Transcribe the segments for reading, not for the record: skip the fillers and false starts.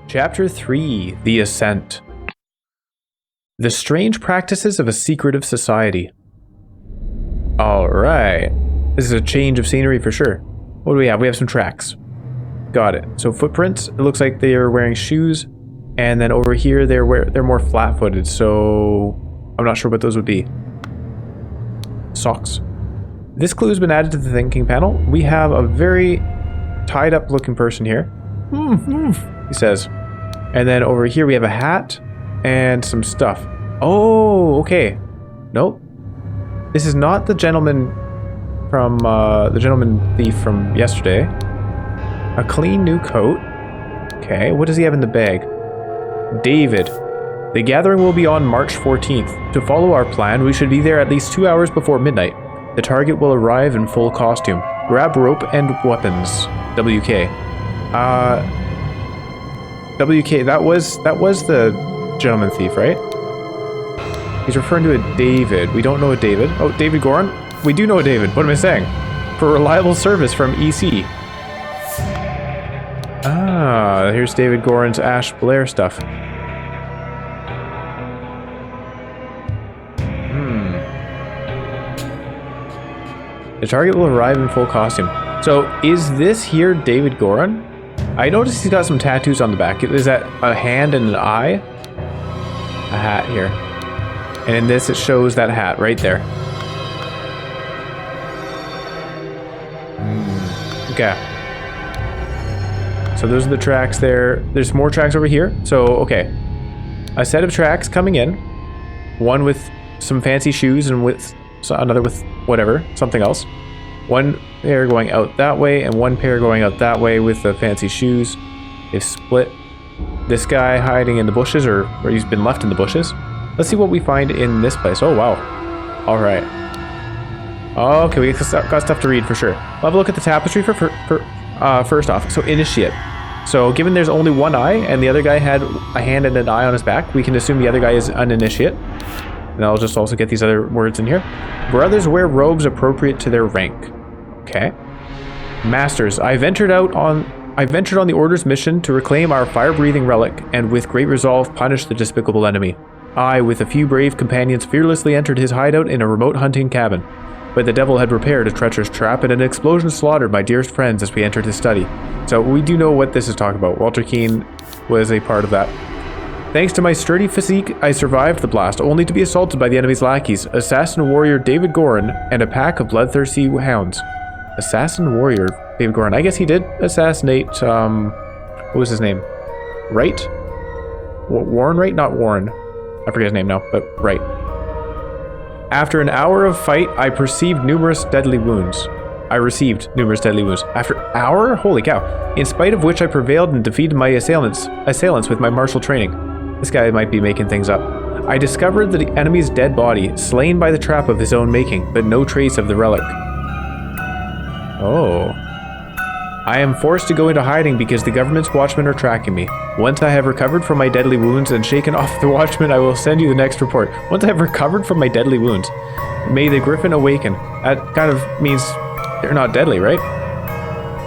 Chapter 3, The Ascent. The strange practices of a secretive society. Alright. This is a change of scenery for sure. What do we have? We have some tracks. Got it. So footprints, it looks like they are wearing shoes. And then over here, they're more flat-footed, so I'm not sure what those would be. Socks. This clue has been added to the thinking panel. We have a very tied-up looking person here. He says. And then over here, we have a hat and some stuff. Oh, okay. Nope. This is not the gentleman from, the gentleman thief from yesterday. A clean new coat. Okay, what does he have in the bag? David. The gathering will be on March 14th. To follow our plan, we should be there at least 2 hours before midnight. The target will arrive in full costume. Grab rope and weapons. WK. WK, that was the gentleman thief, right? He's referring to a David. We don't know a David. Oh, David Goran? We do know a David. What am I saying? For reliable service from EC. Ah, here's David Goran's Ash Blair stuff. The target will arrive in full costume. So, is this here David Goran? I noticed he's got some tattoos on the back. Is that a hand and an eye? A hat here. And in this, it shows that hat right there. Okay. So those are the tracks there. There's more tracks over here. So, okay. A set of tracks coming in. One with some fancy shoes and with another with whatever, something else. One pair going out that way and one pair going out that way with the fancy shoes. They've split. This guy hiding in the bushes, or he's been left in the bushes. Let's see what we find in this place. Oh, wow. All right. Okay, we got stuff to read for sure. We'll have a look at the tapestry first off. So, initiate. So, given there's only one eye and the other guy had a hand and an eye on his back, we can assume the other guy is an initiate. And I'll just also get these other words in here. Brothers wear robes appropriate to their rank. Okay. Masters, I ventured on the Order's mission to reclaim our fire-breathing relic, and with great resolve punish the despicable enemy. I, with a few brave companions, fearlessly entered his hideout in a remote hunting cabin. But the devil had prepared a treacherous trap, and an explosion slaughtered my dearest friends as we entered his study. So we do know what this is talking about. Walter Keane was a part of that. Thanks to my sturdy physique, I survived the blast, only to be assaulted by the enemy's lackeys, assassin warrior David Goran, and a pack of bloodthirsty hounds. Assassin warrior David Goran. I guess he did assassinate, what was his name? Wright? Warren Wright? Not Warren. I forget his name now, but Wright. After an hour of fight, I received numerous deadly wounds. After an hour? Holy cow. In spite of which I prevailed and defeated my assailants with my martial training. This guy might be making things up. I discovered the enemy's dead body, slain by the trap of his own making, but no trace of the relic. Oh. I am forced to go into hiding because the government's watchmen are tracking me. Once I have recovered from my deadly wounds and shaken off the watchmen, I will send you the next report. Once I have recovered from my deadly wounds, may the griffin awaken. That kind of means they're not deadly, right?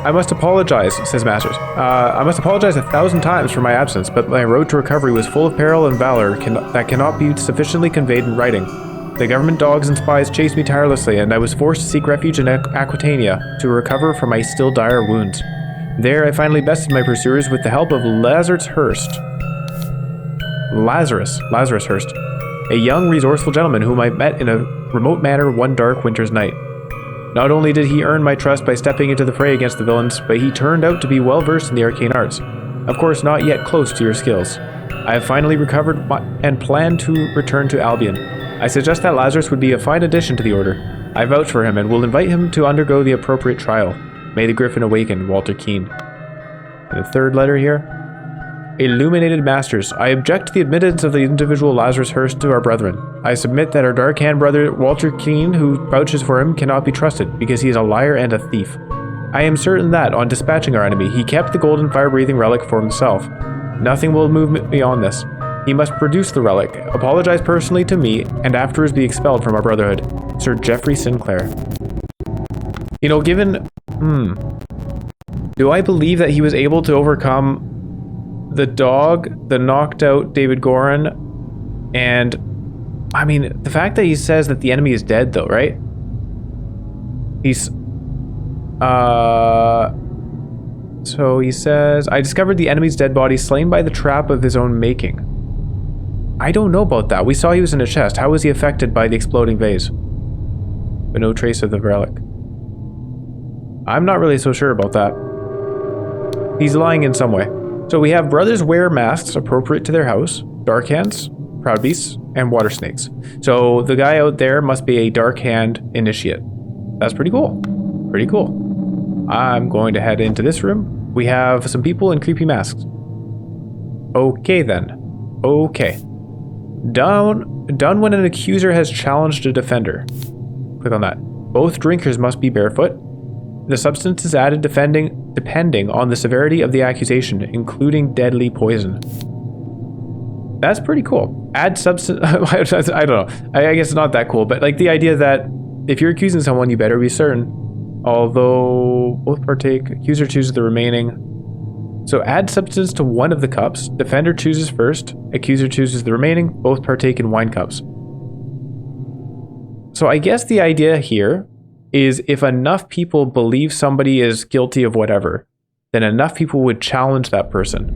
I must apologize, says Masters. I must apologize 1,000 times for my absence, but my road to recovery was full of peril and valor that cannot be sufficiently conveyed in writing. The government dogs and spies chased me tirelessly, and I was forced to seek refuge in Aquitania to recover from my still dire wounds. There I finally bested my pursuers with the help of Lazarus Hurst, a young, resourceful gentleman whom I met in a remote manor one dark winter's night. Not only did he earn my trust by stepping into the fray against the villains, but he turned out to be well versed in the arcane arts. Of course, not yet close to your skills. I have finally recovered and plan to return to Albion. I suggest that Lazarus would be a fine addition to the Order. I vouch for him and will invite him to undergo the appropriate trial. May the Griffin awaken, Walter Keane. And a third letter here. Illuminated Masters, I object to the admittance of the individual Lazarus Hurst to our brethren. I submit that our dark-hand brother Walter Keane, who vouches for him, cannot be trusted, because he is a liar and a thief. I am certain that, on dispatching our enemy, he kept the golden fire-breathing relic for himself. Nothing will move me beyond this. He must produce the relic, apologize personally to me, and afterwards be expelled from our brotherhood. Sir Geoffrey Sinclair. You know, given... Do I believe that he was able to overcome the dog, the knocked out David Goran, and I mean, the fact that he says that the enemy is dead though, right? He's so he says, I discovered the enemy's dead body slain by the trap of his own making. I don't know about that. We saw he was in a chest. How was he affected by the exploding vase? But no trace of the relic. I'm not really so sure about that. He's lying in some way. So we have brothers wear masks appropriate to their house, dark hands, proud beasts, and water snakes. So the guy out there must be a dark hand initiate. That's pretty cool. Pretty cool. I'm going to head into this room. We have some people in creepy masks. Okay then. Okay. Done when an accuser has challenged a defender. Click on that. Both drinkers must be barefoot. The substance is added depending on the severity of the accusation, including deadly poison. That's pretty cool. Add substance... I don't know. I guess it's not that cool, but like the idea that if you're accusing someone, you better be certain. Although both partake, accuser chooses the remaining. So add substance to one of the cups. Defender chooses first. Accuser chooses the remaining. Both partake in wine cups. So I guess the idea here is if enough people believe somebody is guilty of whatever, then enough people would challenge that person.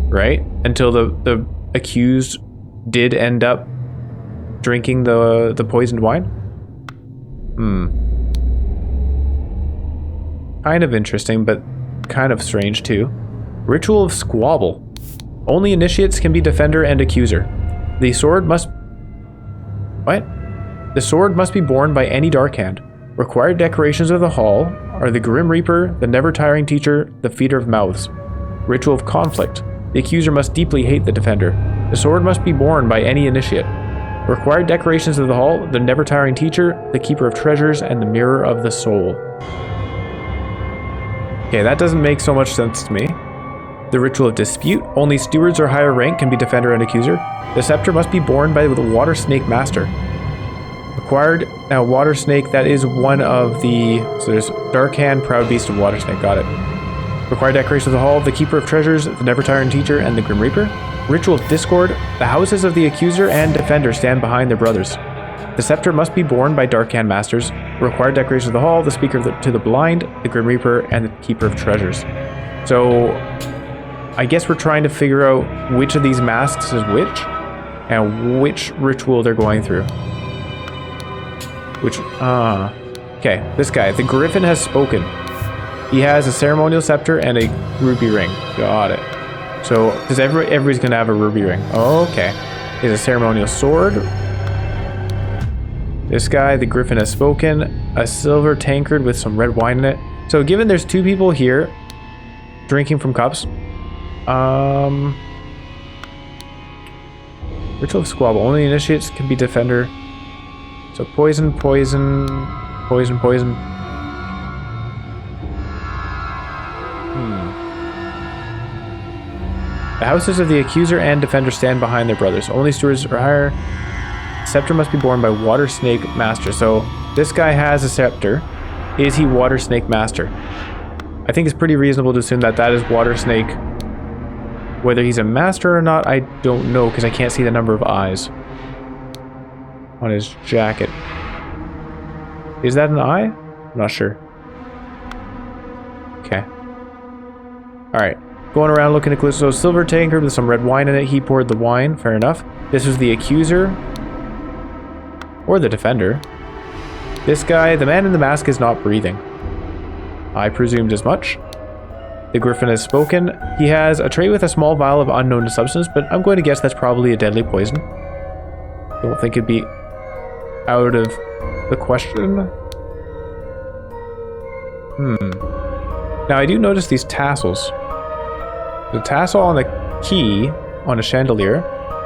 Right? Until the accused did end up drinking the poisoned wine? Kind of interesting, but kind of strange too. Ritual of Squabble. Only initiates can be defender and accuser. The sword must... What? The sword must be borne by any dark hand. Required decorations of the hall are the Grim Reaper, the Never-Tiring Teacher, the Feeder of Mouths. Ritual of Conflict. The accuser must deeply hate the defender. The sword must be borne by any initiate. Required decorations of the hall, the Never-Tiring Teacher, the Keeper of Treasures, and the Mirror of the Soul. Okay, that doesn't make so much sense to me. The Ritual of Dispute. Only stewards or higher rank can be defender and accuser. The scepter must be borne by the Water Snake Master. Required. Now, Water Snake, that is one of the... So there's Dark Hand, Proud Beast, and Water Snake. Got it. Required decorations of the hall, the Keeper of Treasures, the Never-Tiring Teacher, and the Grim Reaper. Ritual of Discord. The houses of the accuser and defender stand behind their brothers. The scepter must be borne by Dark Hand Masters. Required decorations of the hall, the Speaker to the Blind, the Grim Reaper, and the Keeper of Treasures. So, I guess we're trying to figure out which of these masks is which, and which ritual they're going through. Which, okay, this guy, the Griffin has spoken. He has a ceremonial scepter and a ruby ring. Got it. So, because everybody's gonna have a ruby ring. Okay. He has a ceremonial sword. This guy, the Griffin has spoken. A silver tankard with some red wine in it. So given there's two people here drinking from cups. Ritual of Squabble. Only initiates can be defender. So poison, poison, poison, poison. The houses of the accuser and defender stand behind their brothers. Only stewards or higher. Scepter must be borne by Water Snake Master. So this guy has a scepter. Is he Water Snake Master? I think it's pretty reasonable to assume that that is Water Snake. Whether he's a master or not, I don't know because I can't see the number of eyes on his jacket. Is that an eye? I'm not sure. Okay. Alright. Going around looking at clues. So silver tankard with some red wine in it. He poured the wine. Fair enough. This was the accuser. Or the defender. This guy, the man in the mask, is not breathing. I presumed as much. The Griffin has spoken. He has a tray with a small vial of unknown substance, but I'm going to guess that's probably a deadly poison. I don't think it'd be out of the question. Now I do notice these tassels. The tassel on a key on a chandelier.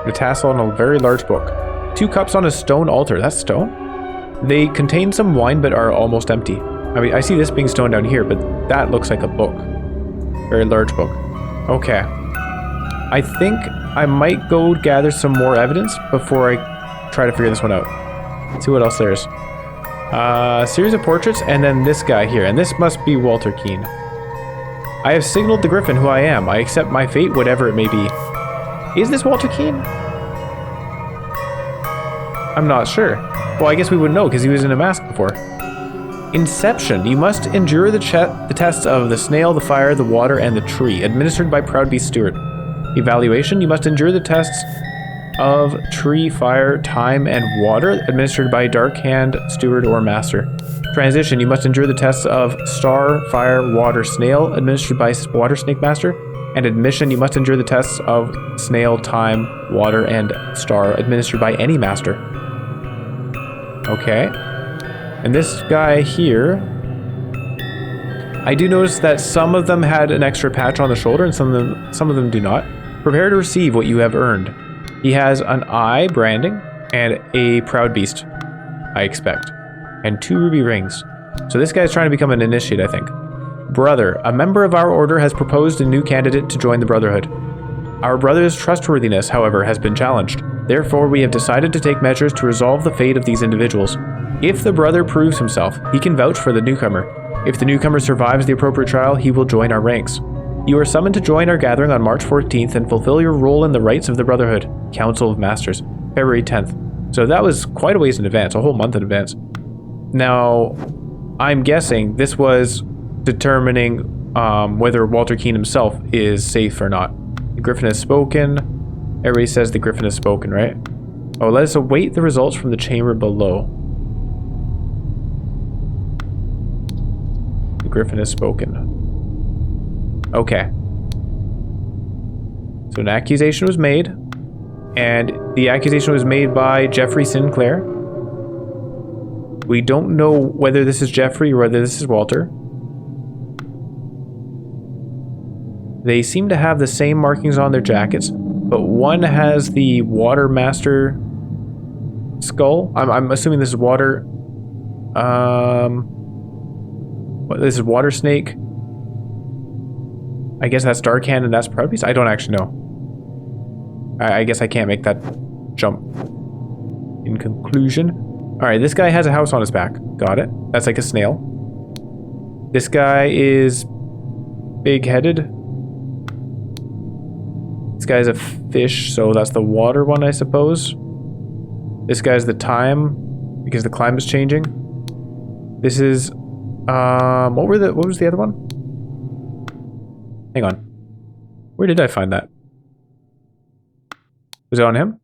The tassel on a very large book. 2 cups on a stone altar. That's stone? They contain some wine but are almost empty. I mean, I see this being stone down here, but that looks like a book. Very large book. Okay. I think I might go gather some more evidence before I try to figure this one out. Let's see what else there is. A series of portraits, and then this guy here. And this must be Walter Keane. I have signaled the Griffin who I am. I accept my fate, whatever it may be. Is this Walter Keane? I'm not sure. Well, I guess we wouldn't know because he was in a mask before. Inception. You must endure the tests of the snail, the fire, the water, and the tree, administered by Proud Beast Steward. Evaluation. You must endure the tests of tree, fire, time, and water, administered by Dark Hand Steward or Master. Transition. You must endure the tests of star, fire, water, snail, administered by Water Snake Master. And admission. You must endure the tests of snail, time, water, and star, administered by any master. Okay. And this guy here, I do notice that some of them had an extra patch on the shoulder and some of them do not. Prepare to receive what you have earned. He has an eye branding and a Proud Beast, I expect, and 2 ruby rings. So this guy's trying to become an initiate, I think. Brother, a member of our order has proposed a new candidate to join the Brotherhood. Our brother's trustworthiness, however, has been challenged. Therefore, we have decided to take measures to resolve the fate of these individuals. If the brother proves himself, he can vouch for the newcomer. If the newcomer survives the appropriate trial, he will join our ranks. You are summoned to join our gathering on March 14th and fulfill your role in the rites of the Brotherhood, Council of Masters, February 10th. So that was quite a ways in advance, a whole month in advance. Now, I'm guessing this was determining whether Walter Keane himself is safe or not. The Griffin has spoken. Everybody says the Griffin has spoken, right? Oh, let us await the results from the chamber below. The Griffin has spoken. Okay. So an accusation was made, and the accusation was made by Jeffrey Sinclair. We don't know whether this is Jeffrey or whether this is Walter. They seem to have the same markings on their jackets, but one has the Water Master skull. I'm assuming this is Water. This is Water Snake. I guess that's Dark Hand and that's Proud Beast. I don't actually know. I guess I can't make that jump. In conclusion. Alright, this guy has a house on his back. Got it. That's like a snail. This guy is big-headed. This guy's a fish, so that's the water one, I suppose. This guy's the time, because the climate is changing. This is... what was the other one? Hang on. Where did I find that? Was it on him?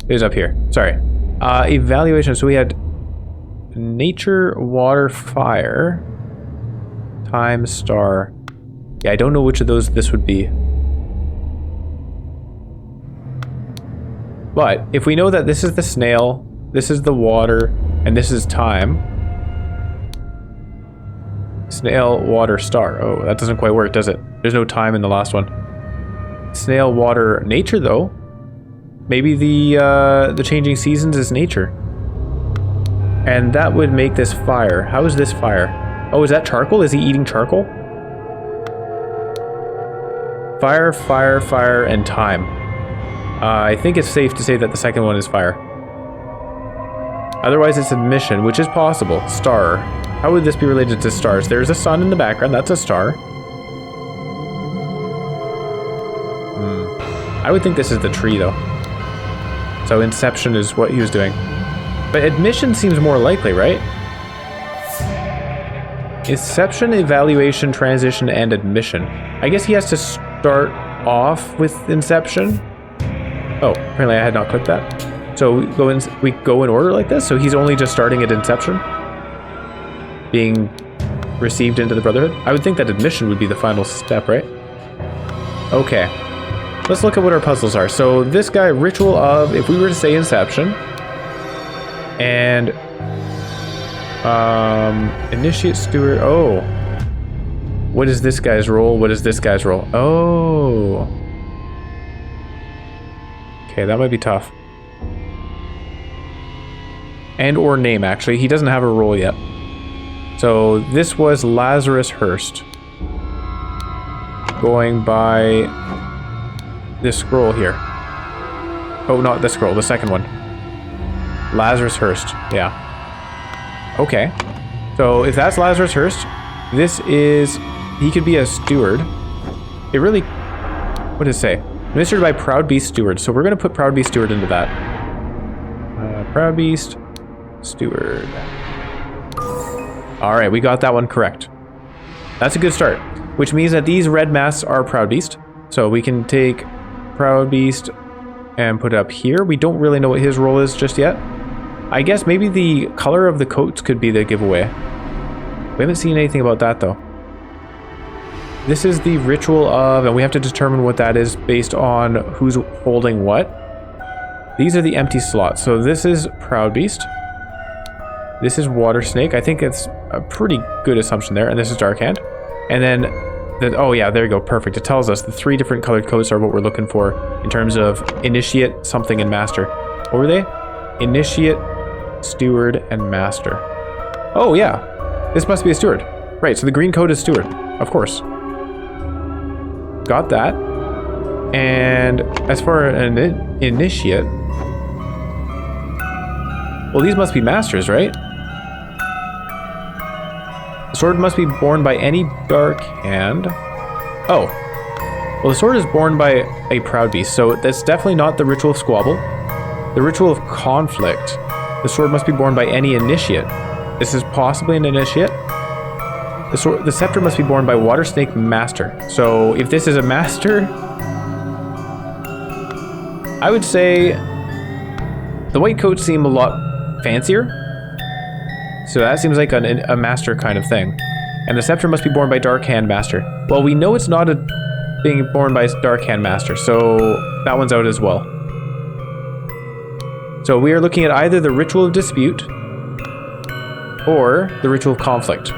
It was up here. Sorry. Evaluation. So we had nature, water, fire, time, star. Yeah, I don't know which of those this would be. But if we know that this is the snail, this is the water, and this is time. Snail, water, star. Oh, that doesn't quite work, does it? There's no time in the last one. Snail, water, nature, though. Maybe the changing seasons is nature. And that would make this fire. How is this fire? Oh, is that charcoal? Is he eating charcoal? Fire, fire, fire, and time. I think it's safe to say that the second one is fire. Otherwise, it's admission, which is possible. Star. How would this be related to stars? There's a sun in the background. That's a star. I would think this is the tree, though. So inception is what he was doing. But admission seems more likely, right? Inception, evaluation, transition, and admission. I guess he has to start off with inception. Oh, apparently I had not clicked that. So we go in order like this? So he's only just starting at inception? Being received into the Brotherhood? I would think that admission would be the final step, right? Okay. Let's look at what our puzzles are. So this guy, ritual of, if we were to say inception, and initiate steward. Oh, what is this guy's role? What is this guy's role? Oh, okay, that might be tough. And or name, actually, he doesn't have a role yet. So this was Lazarus Hurst, going by this scroll here. Oh, not the scroll, the second one. Lazarus Hurst, yeah. Okay. So if that's Lazarus Hurst, This is... He could be a steward. It really... What does it say? Administered by Proud Beast Steward. So we're going to put Proud Beast Steward into that. Proud Beast Steward. Alright, we got that one correct. That's a good start. Which means that these red masks are Proud Beast. So we can take Proud Beast and put it up here. We don't really know what his role is just yet. I guess maybe the color of the coats could be the giveaway. We haven't seen anything about that though. This is the ritual of, and we have to determine what that is based on who's holding what. These are the empty slots. So this is Proud Beast. This is Water Snake. I think it's a pretty good assumption there. And this is Dark Hand. And then, oh yeah, there you go. Perfect. It tells us the 3 different colored coats are what we're looking for in terms of Initiate, Something, and Master. What were they? Initiate, Steward, and Master. Oh yeah, this must be a Steward. Right, so the green coat is Steward, of course. Got that. And as for an Initiate, well, these must be Masters, right? The sword must be borne by any Dark Hand. Oh. Well, the sword is borne by a Proud Beast, so that's definitely not the Ritual of Squabble. The Ritual of Conflict. The sword must be borne by any Initiate. This is possibly an Initiate. The scepter must be borne by Water Snake Master. So if this is a Master, I would say the white coats seem a lot fancier. So that seems like a Master kind of thing. And the scepter must be borne by Dark Hand Master. Well, we know it's not being borne by Dark Hand Master, so that one's out as well. So we are looking at either the Ritual of Dispute or the Ritual of Conflict.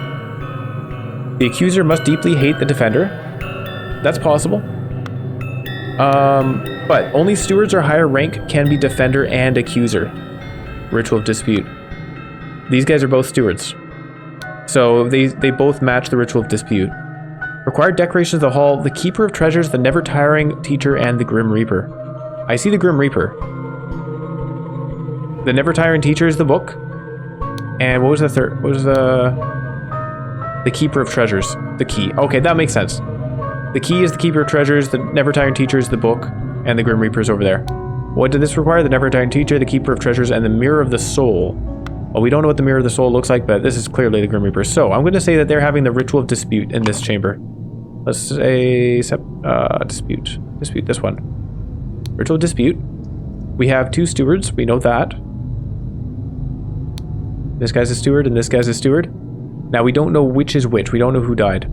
The accuser must deeply hate the defender. That's possible. But only stewards or higher rank can be defender and accuser. Ritual of Dispute. These guys are both stewards. So they both match the Ritual of Dispute. Required decorations of the hall, the Keeper of Treasures, the Never Tiring Teacher, and the Grim Reaper. I see the Grim Reaper. The Never Tiring Teacher is the book. And what was the third? What was the Keeper of Treasures? The key. Okay, that makes sense. The key is the Keeper of Treasures, the Never Tiring Teacher is the book, and the Grim Reaper is over there. What did this require? The Never Tiring Teacher, the Keeper of Treasures, and the Mirror of the Soul. Well, we don't know what the Mirror of the Soul looks like, but this is clearly the Grim Reaper. So, I'm going to say that they're having the Ritual of Dispute in this chamber. Let's say... Dispute. Dispute, this one. Ritual of Dispute. We have 2 stewards, we know that. This guy's a steward, and this guy's a steward. Now, we don't know which is which. We don't know who died.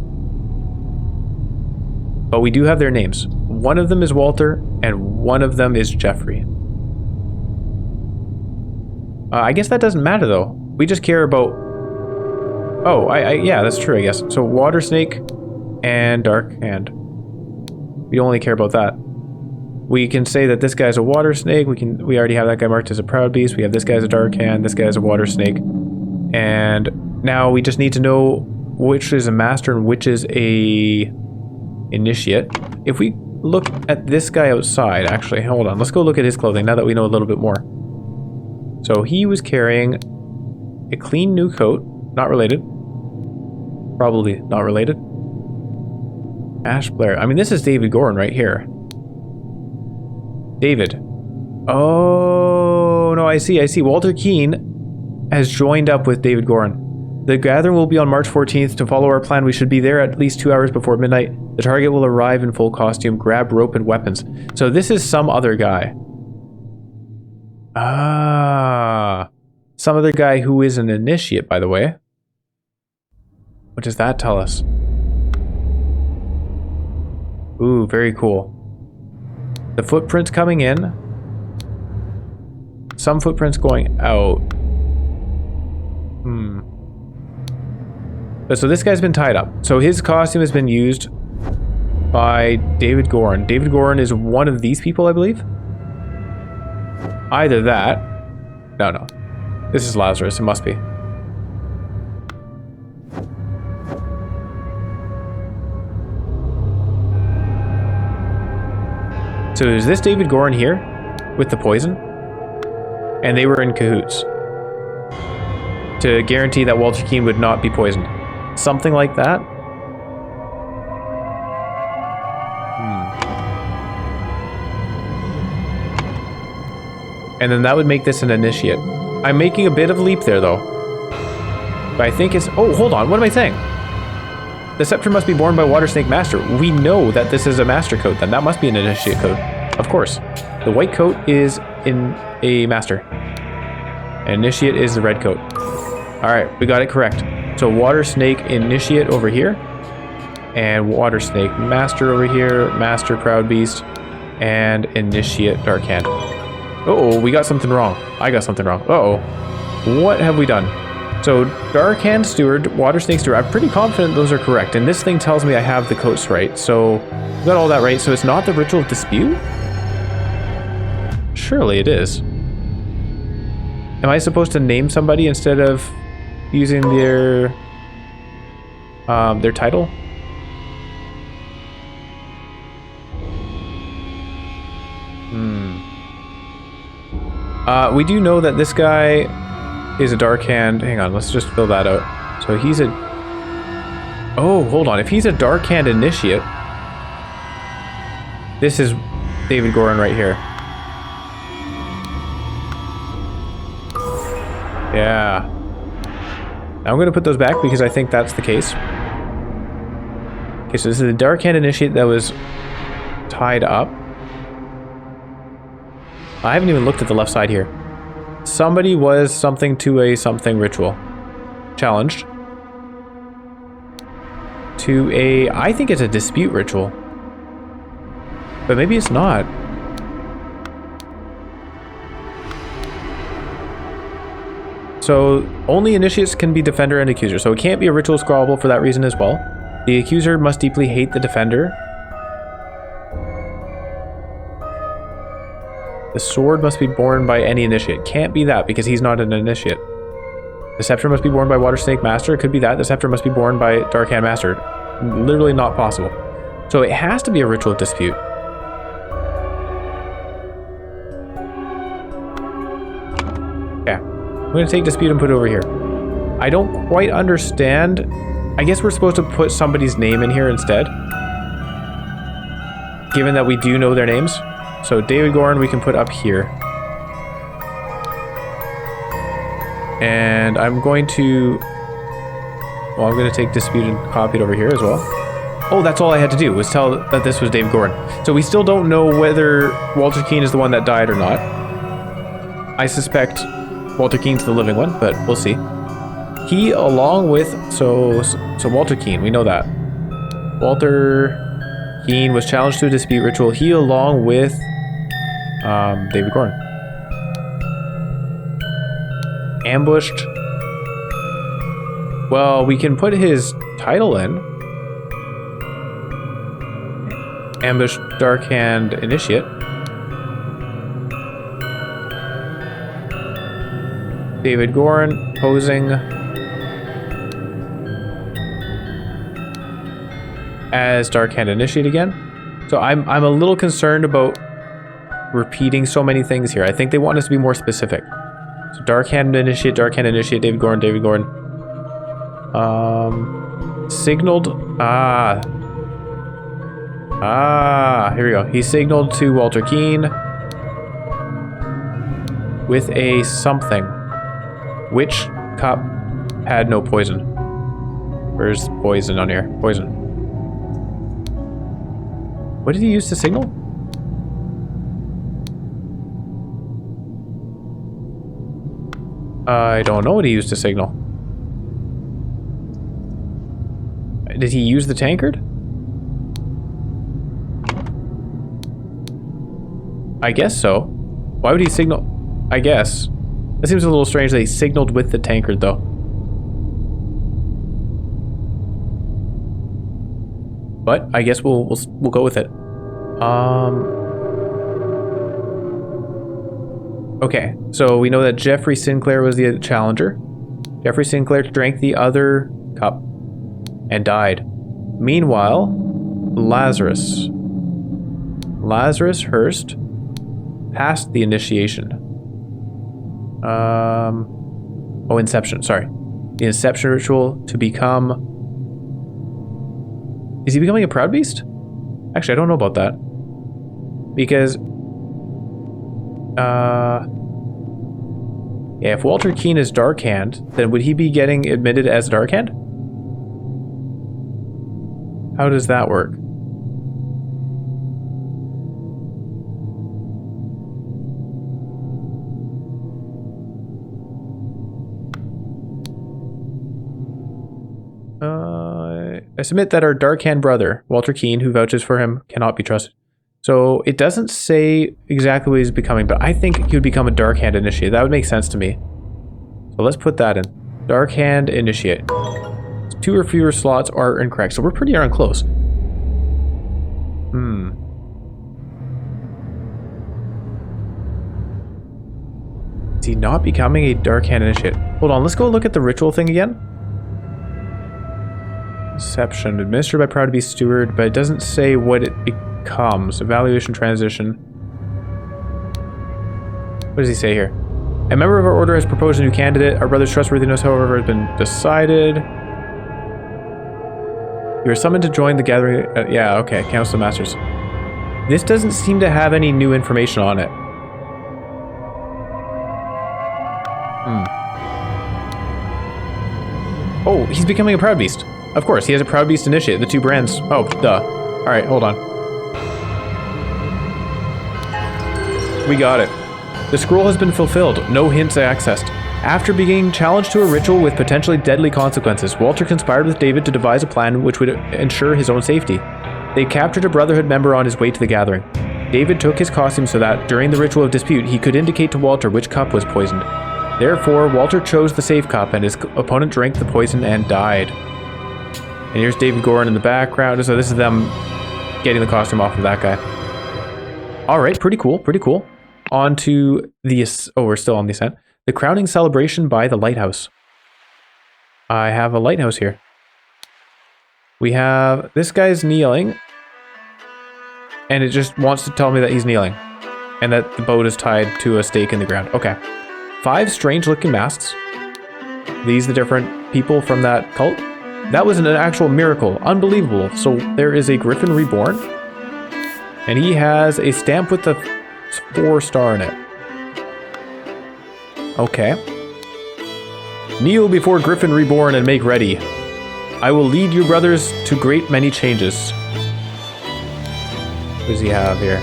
But we do have their names. One of them is Walter, and one of them is Jeffrey. I guess that doesn't matter, though. We just care about... Oh, yeah, that's true, I guess. So, Water Snake and Dark Hand. We only care about that. We can say that this guy's a Water Snake. We already have that guy marked as a Proud Beast. We have this guy's a Dark Hand. This guy's a Water Snake. And now we just need to know which is a Master and which is a Initiate. If we look at this guy outside, actually, hold on. Let's go look at his clothing now that we know a little bit more. So he was carrying a clean new coat. Not related. Probably not related. Ash Blair. I mean, this is David Gorin right here. David. Oh, no, I see. Walter Keane has joined up with David Gorin. The gathering will be on March 14th. To follow our plan, we should be there at least 2 hours before midnight. The target will arrive in full costume, grab rope and weapons. So this is some other guy. Some other guy who is an Initiate, by the way. What does that tell us? Ooh, very cool. The footprints coming in. Some footprints going out. So this guy's been tied up. So his costume has been used by David Gorin. David Gorin is one of these people, I believe. Either that. No. This is Lazarus. It must be. So is this David Gorin here with the poison? And they were in cahoots to guarantee that Walter Keane would not be poisoned. Something like that. And then that would make this an initiate. I'm making a bit of a leap there, though. But I think it's... Oh, hold on. What am I saying? The scepter must be borne by Water Snake Master. We know that this is a master coat, then. That must be an initiate coat. Of course. The white coat is in a master. An initiate is the red coat. Alright, we got it correct. So Water Snake Initiate over here. And Water Snake Master over here. Master Proud Beast. And Initiate Dark Hand. Uh-oh, we got something wrong. I got something wrong. Uh-oh. What have we done? So, Dark Hand Steward, Water Snake Steward, I'm pretty confident those are correct. And this thing tells me I have the coats right. So, we got all that right. So, it's not the Ritual of Dispute? Surely it is. Am I supposed to name somebody instead of using their title? We do know that this guy is a Dark Hand. Hang on, let's just fill that out. So he's a... Oh, hold on. If he's a Dark Hand Initiate, this is David Goran right here. Yeah. Now I'm going to put those back because I think that's the case. Okay, so this is the Dark Hand Initiate that was tied up. I haven't even looked at the left side here. Somebody was something to a something ritual. Challenged. To a... I think it's a dispute ritual. But maybe it's not. So, only initiates can be defender and accuser. So it can't be a ritual squabble for that reason as well. The accuser must deeply hate the defender. The sword must be borne by any initiate. Can't be that because he's not an initiate. The scepter must be borne by Water Snake Master. It could be that. The scepter must be borne by Dark Hand Master. Literally not possible. So it has to be a ritual dispute. Okay. I'm going to take dispute and put it over here. I don't quite understand. I guess we're supposed to put somebody's name in here instead. Given that we do know their names. So David Goran we can put up here. And I'm going to... Well, I'm going to take dispute and copy it over here as well. Oh, that's all I had to do was tell that this was David Goran. So we still don't know whether Walter Keane is the one that died or not. I suspect Walter Keane's the living one, but we'll see. He along with... So Walter Keane, we know that. Walter Keane was challenged to a dispute ritual. He along with... David Goran. Ambushed. Well, we can put his title in. Ambushed Dark Hand Initiate. David Goran posing as Dark Hand Initiate again. So I'm a little concerned about repeating so many things here. I think they want us to be more specific. So Dark Hand Initiate, David Goran. Signaled. Here we go. He signaled to Walter Keane with a something. Which cup had no poison? Where's poison on here? Poison. What did he use to signal? I don't know what he used to signal. Did he use the tankard? I guess so. Why would he signal? I guess. That seems a little strange that he signaled with the tankard, though. But I guess we'll go with it. Okay, so we know that Jeffrey Sinclair was the challenger. Jeffrey Sinclair drank the other cup and died. Meanwhile, Lazarus Hurst passed the initiation. Inception, sorry. The inception ritual to become Is he becoming a proud beast? Actually, I don't know about that. Because... yeah, if Walter Keane is Dark Hand, then would he be getting admitted as Dark Hand? How does that work? I submit that our Dark Hand brother, Walter Keane, who vouches for him, cannot be trusted. So it doesn't say exactly what he's becoming, but I think he would become a Dark Hand Initiate. That would make sense to me. So let's put that in. Dark Hand Initiate. 2 or fewer slots are incorrect, so we're pretty darn close. Is he not becoming a Dark Hand Initiate? Hold on, let's go look at the ritual thing again. Deception. Administered by Proud to be Steward, but it doesn't say what it becomes. Evaluation transition. What does he say here? A member of our order has proposed a new candidate. Our brother's trustworthiness, however, has been decided. You are summoned to join the gathering. Yeah, okay. Council of Masters. This doesn't seem to have any new information on it. Oh, he's becoming a Proud Beast. Of course, he has a Proud Beast Initiate. The 2 brands. Oh, duh. Alright, hold on. We got it. The scroll has been fulfilled. No hints accessed. After being challenged to a ritual with potentially deadly consequences, Walter conspired with David to devise a plan which would ensure his own safety. They captured a Brotherhood member on his way to the gathering. David took his costume so that, during the ritual of dispute, he could indicate to Walter which cup was poisoned. Therefore, Walter chose the safe cup, and his opponent drank the poison and died. And here's David Gorin in the background. So this is them getting the costume off of that guy. Alright, pretty cool, pretty cool. On to the... Oh, we're still on the ascent. The crowning celebration by the Lighthouse. I have a lighthouse here. We have... This guy's kneeling. And it just wants to tell me that he's kneeling. And that the boat is tied to a stake in the ground. Okay. 5 strange-looking masks. These the different people from that cult. That was an actual miracle. Unbelievable. So there is a Griffin Reborn. And he has a stamp with the 4-star in it. Okay. Kneel before Griffin Reborn and make ready. I will lead you brothers to great many changes. What does he have here?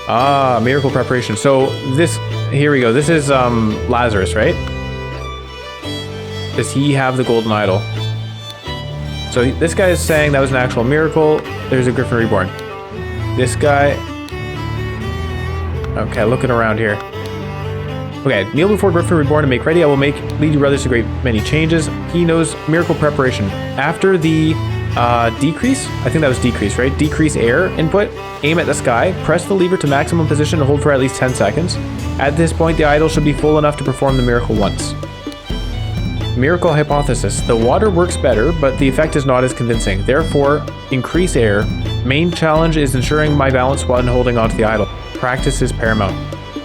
Ah, miracle preparation. So this, here we go. This is Lazarus, right? Does he have the golden idol? So this guy is saying that was an actual miracle. There's a Griffin Reborn. This guy... Okay, looking around here. Okay, kneel before Griffin Reborn and make ready. I will lead you brothers to great many changes. He knows miracle preparation. After the decrease, I think that was decrease, right? Decrease air input, aim at the sky, press the lever to maximum position and hold for at least 10 seconds. At this point, the idol should be full enough to perform the miracle once. Miracle hypothesis. The water works better, but the effect is not as convincing. Therefore, increase air. Main challenge is ensuring my balance while holding onto the idol. Practice is paramount.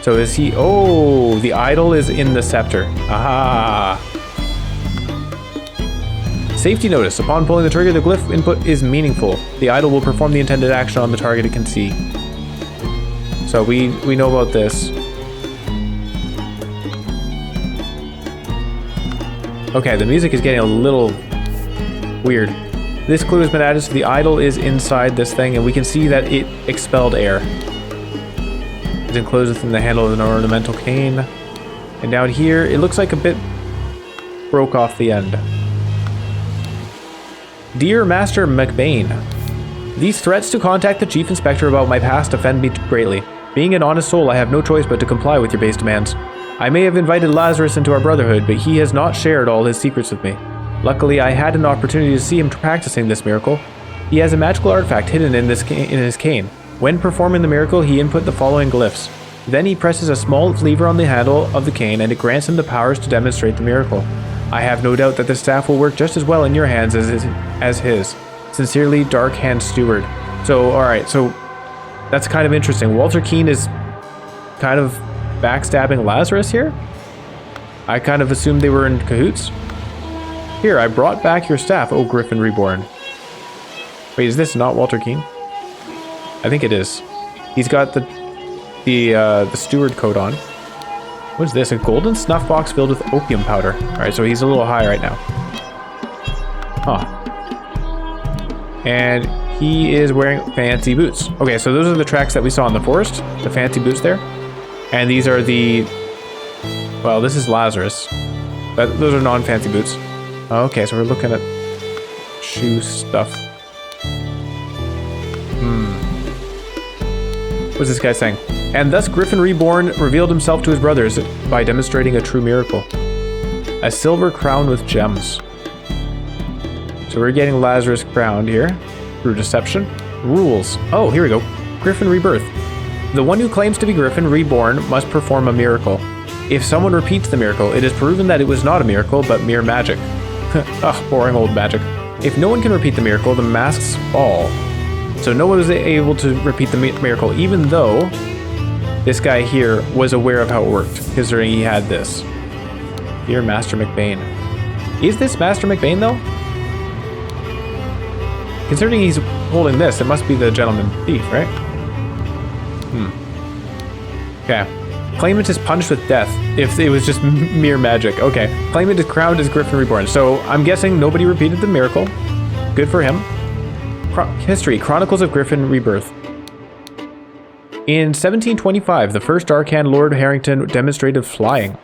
So is he... Oh, the idol is in the scepter. Aha. Safety notice. Upon pulling the trigger, the glyph input is meaningful. The idol will perform the intended action on the target it can see. So we know about this. Okay, the music is getting a little weird. This clue has been added, so the idol is inside this thing, and we can see that it expelled air. It's enclosed within the handle of an ornamental cane. And down here, it looks like a bit broke off the end. Dear Master McBain, these threats to contact the Chief Inspector about my past offend me greatly. Being an honest soul, I have no choice but to comply with your base demands. I may have invited Lazarus into our brotherhood, but he has not shared all his secrets with me. Luckily, I had an opportunity to see him practicing this miracle. He has a magical artifact hidden in his cane. When performing the miracle, he input the following glyphs. Then he presses a small lever on the handle of the cane, and it grants him the powers to demonstrate the miracle. I have no doubt that the staff will work just as well in your hands as his. Sincerely, Dark Hand Steward. So, alright, so that's kind of interesting. Walter Keane is kind of backstabbing Lazarus here? I kind of assumed they were in cahoots. Here, I brought back your staff, O Griffin Reborn. Wait, is this not Walter Keane? I think it is. He's got the steward coat on. What is this? A golden snuff box filled with opium powder. All right, so he's a little high right now. Huh. And he is wearing fancy boots. Okay, so those are the tracks that we saw in the forest. The fancy boots there. And these are the... Well, this is Lazarus. But those are non-fancy boots. Okay, so we're looking at shoe stuff. What's this guy saying? And thus Griffin Reborn revealed himself to his brothers by demonstrating a true miracle. A silver crown with gems. So we're getting Lazarus crowned here through deception. Rules. Oh, here we go. Griffin Rebirth. The one who claims to be Griffin Reborn must perform a miracle. If someone repeats the miracle, it is proven that it was not a miracle, but mere magic. Ugh, boring old magic. If no one can repeat the miracle, the masks fall. So no one was able to repeat the miracle, even though this guy here was aware of how it worked, considering he had this. Dear Master McBain. Is this Master McBain, though? Considering he's holding this, it must be the gentleman thief, right? Okay. Claimant is punished with death if it was just mere magic. Okay. Claimant is crowned as Griffin Reborn. So I'm guessing nobody repeated the miracle. Good for him. History. Chronicles of Griffin Rebirth. In 1725, the first Arcan Lord Harrington demonstrated flying.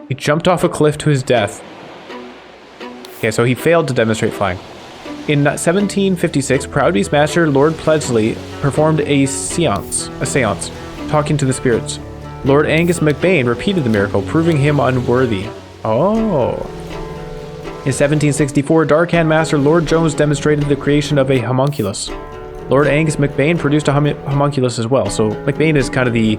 He jumped off a cliff to his death. Okay, so he failed to demonstrate flying. In 1756, Proudby's master Lord Pledsley performed a seance, talking to the spirits. Lord Angus McBain repeated the miracle, proving him unworthy. Oh. In 1764, Darkhan Master Lord Jones demonstrated the creation of a homunculus. Lord Angus McBain produced a homunculus as well, so McBain is kind of the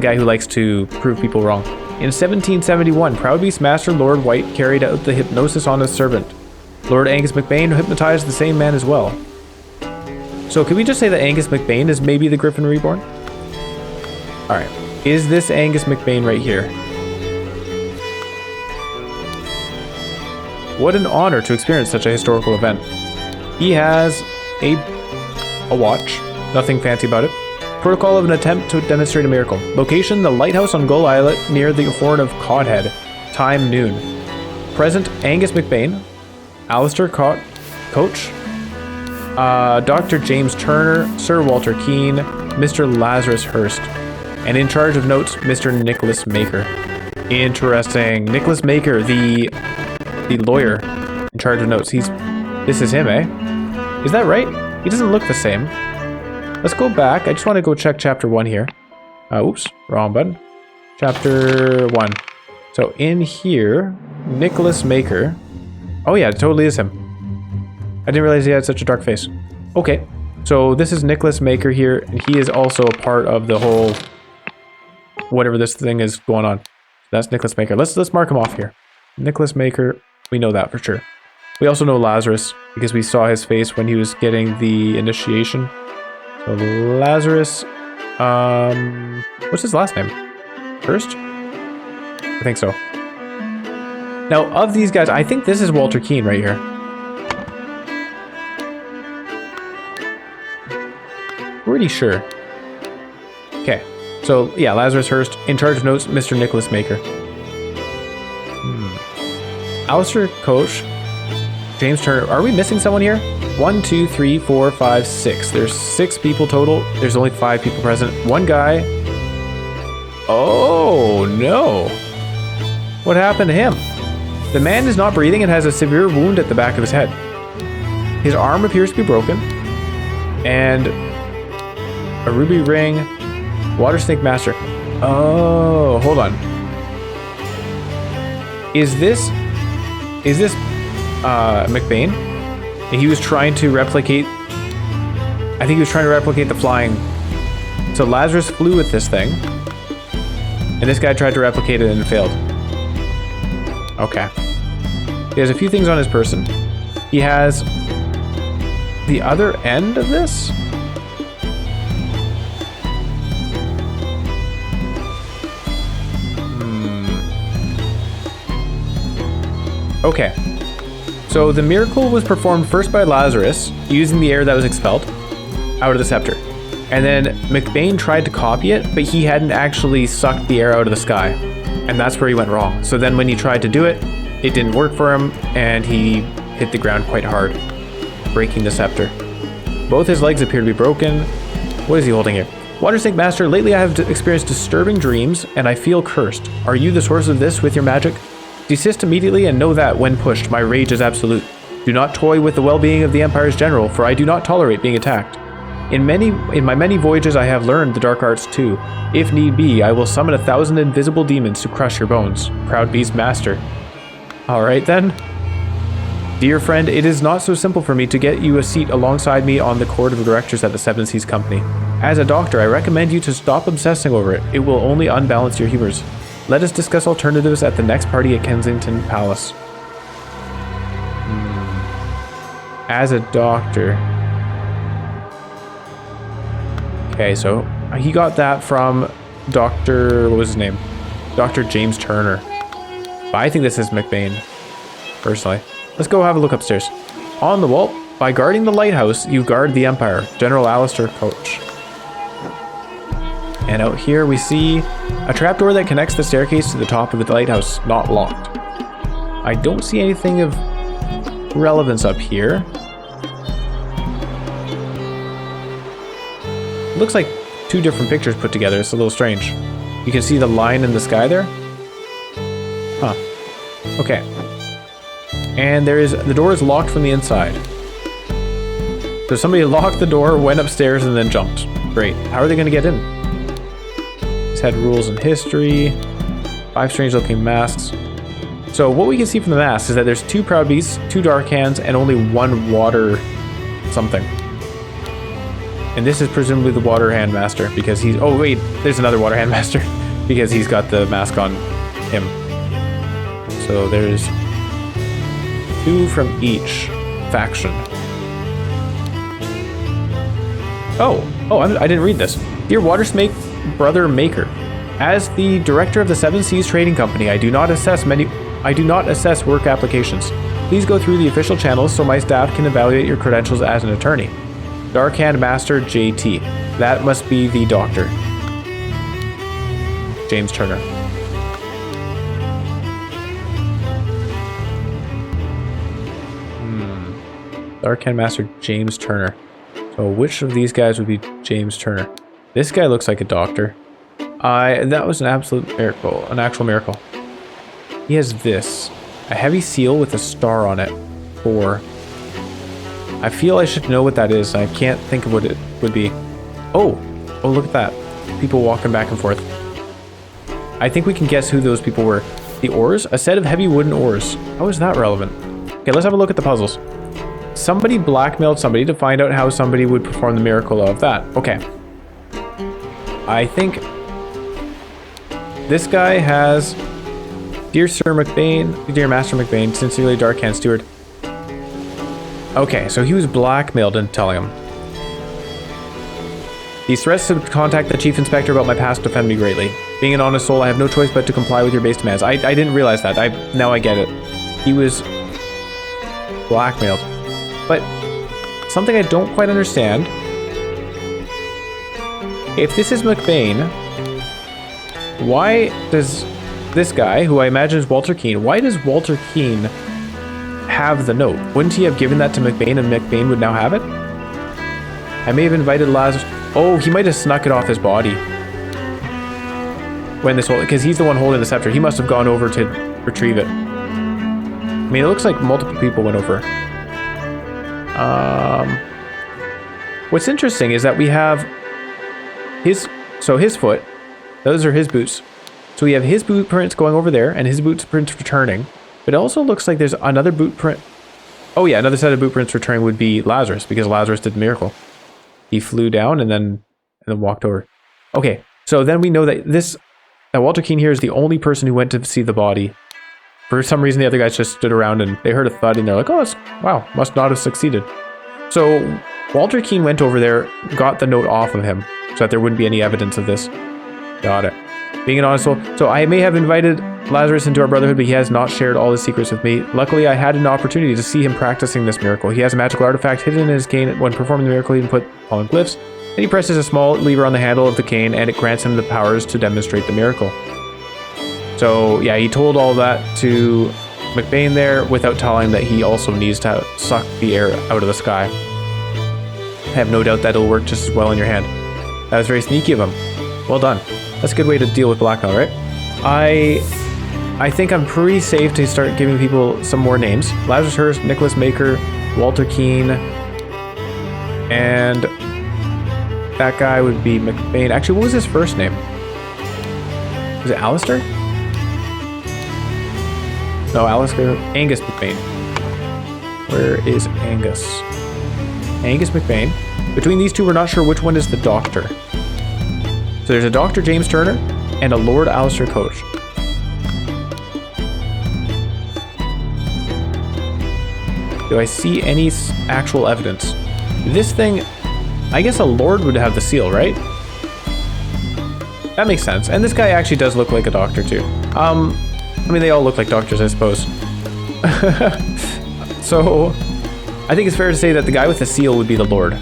guy who likes to prove people wrong. In 1771, Proudby's Master Lord White carried out the hypnosis on his servant. Lord Angus McBain hypnotized the same man as well. So can we just say that Angus McBain is maybe the Griffin Reborn? Alright, is this Angus McBain right here? What an honor to experience such a historical event. He has a watch, nothing fancy about it. Protocol of an attempt to demonstrate a miracle. Location, the Lighthouse on Gull Islet near the Horn of Codhead. Time, noon. Present, Angus McBain, Alistair Coach, Dr. James Turner, Sir Walter Keane, Mr. Lazarus Hurst, and in charge of notes, Mr. Nicholas Maker. Interesting. Nicholas Maker, the lawyer in charge of notes. This is him, eh? Is that right? He doesn't look the same. Let's go back. I just want to go check chapter 1 here. Oops, wrong button. Chapter 1. So in here, Nicholas Maker. Oh yeah, it totally is him. I didn't realize he had such a dark face. Okay, so this is Nicholas Maker here, and he is also a part of the whole whatever this thing is going on. That's Nicholas Maker. Let's mark him off here. Nicholas Maker, we know that for sure. We also know Lazarus because we saw his face when he was getting the initiation. So Lazarus, what's his last name? Hurst? I think so. Now, of these guys, I think this is Walter Keane right here. Pretty sure. Okay, so yeah, Lazarus Hurst, in charge of notes, Mr. Nicholas Maker. Alistair Coach, James Turner. Are we missing someone here? 1, 2, 3, 4, 5, 6. There's 6 people total. There's only 5 people present. One guy. Oh, no. What happened to him? The man is not breathing and has a severe wound at the back of his head. His arm appears to be broken. And a ruby ring. Water Snake Master. Oh, hold on. Is this McBain? And he was trying to replicate, I think he was trying to replicate the flying. So Lazarus flew with this thing, and this guy tried to replicate it and failed. Okay. He has a few things on his person. He has the other end of this. Okay. So the miracle was performed first by Lazarus, using the air that was expelled out of the scepter. And then McBain tried to copy it, but he hadn't actually sucked the air out of the sky. And that's where he went wrong. So then when he tried to do it, it didn't work for him, and he hit the ground quite hard, breaking the scepter. Both his legs appear to be broken. What is he holding here? Water Snake Master, lately I have experienced disturbing dreams, and I feel cursed. Are you the source of this with your magic? Desist immediately and know that, when pushed, my rage is absolute. Do not toy with the well-being of the Empire's general, for I do not tolerate being attacked. In my many voyages I have learned the dark arts too. If need be, I will summon 1,000 invisible demons to crush your bones. Proud Beast Master. Alright then. Dear friend, it is not so simple for me to get you a seat alongside me on the court of directors at the Seven Seas Company. As a doctor, I recommend you to stop obsessing over it. It will only unbalance your humors. Let us discuss alternatives at the next party at Kensington Palace. As a doctor. Okay, so he got that from Dr. What was his name? Dr. James Turner. But I think this is McBain, personally. Let's go have a look upstairs. On the wall, by guarding the lighthouse, you guard the Empire. General Alistair Coach. And out here we see a trapdoor that connects the staircase to the top of the lighthouse, not locked. I don't see anything of relevance up here. Looks like two different pictures put together. It's a little strange. You can see the line in the sky there. Huh. Okay. And the door is locked from the inside. So somebody locked the door, went upstairs, and then jumped. Great. How are they going to get in? It's had rules and history. 5 strange looking masks. So what we can see from the masks is that there's 2 proud beasts, 2 dark hands, and only 1 water something. And this is presumably the water hand master because he's... Oh wait, there's another water hand master because he's got the mask on him. So there's 2 from each faction. I didn't read this. Dear Water Snake Brother Maker, as the director of the Seven Seas Trading Company, I do not assess work applications. Please go through the official channels so my staff can evaluate your credentials as an attorney. Dark Hand Master JT. That must be the doctor. James Turner. Dark Hand Master James Turner. So which of these guys would be James Turner? This guy looks like a doctor. That was an absolute miracle. An actual miracle. He has this. A heavy seal with a star on it. 4. I feel I should know what that is. I can't think of what it would be. Oh, look at that. People walking back and forth. I think we can guess who those people were. The oars? A set of heavy wooden oars. How is that relevant? Okay, let's have a look at the puzzles. Somebody blackmailed somebody to find out how somebody would perform the miracle of that. Okay. I think this guy has... Dear Sir McBain, Dear Master McBain, sincerely Dark Hand Steward. Okay, so he was blackmailed into telling him. These threats to contact the Chief Inspector about my past offend me greatly. Being an honest soul, I have no choice but to comply with your base demands. I didn't realize that. Now I get it. He was blackmailed. But something I don't quite understand. If this is McBain, why does this guy, who I imagine is Walter Keane, why does Walter Keane have the note? Wouldn't he have given that to McBain and McBain would now have it? I may have invited Lazarus. Oh, he might have snuck it off his body. When this whole, because he's the one holding the scepter. He must have gone over to retrieve it. I mean, it looks like multiple people went over. What's interesting is that we have his foot. Those are his boots. So we have his boot prints going over there and his boot prints returning. But it also looks like there's another boot print. Oh yeah, another set of boot prints returning would be Lazarus because Lazarus did the miracle. He flew down and then walked over. Okay, so then we know that Walter Keane here is the only person who went to see the body. For some reason, the other guys just stood around and they heard a thud and they're like, oh, wow, must not have succeeded. So Walter Keane went over there, got the note off of him so that there wouldn't be any evidence of this. Got it. Being an honest soul. So I may have invited Lazarus into our brotherhood, but he has not shared all his secrets with me. Luckily, I had an opportunity to see him practicing this miracle. He has a magical artifact hidden in his cane. When performing the miracle, he can put following glyphs. Then he presses a small lever on the handle of the cane, and it grants him the powers to demonstrate the miracle. So yeah, he told all that to McBain there without telling that he also needs to suck the air out of the sky. I have no doubt that it'll work just as well in your hand. That was very sneaky of him. Well done. That's a good way to deal with blackmail, right? I think I'm pretty safe to start giving people some more names. Lazarus Hurst, Nicholas Maker, Walter Keane, and that guy would be McBain. Actually, what was his first name? Was it Alistair? No, Alistair. Angus McBain. Where is Angus? Angus McBain. Between these two, we're not sure which one is the doctor. So there's a Dr. James Turner and a Lord Alistair Coach. Do I see any actual evidence? This thing, I guess a lord would have the seal, right? That makes sense. And this guy actually does look like a doctor too. I mean, they all look like doctors, I suppose. So, I think it's fair to say that the guy with the seal would be the lord.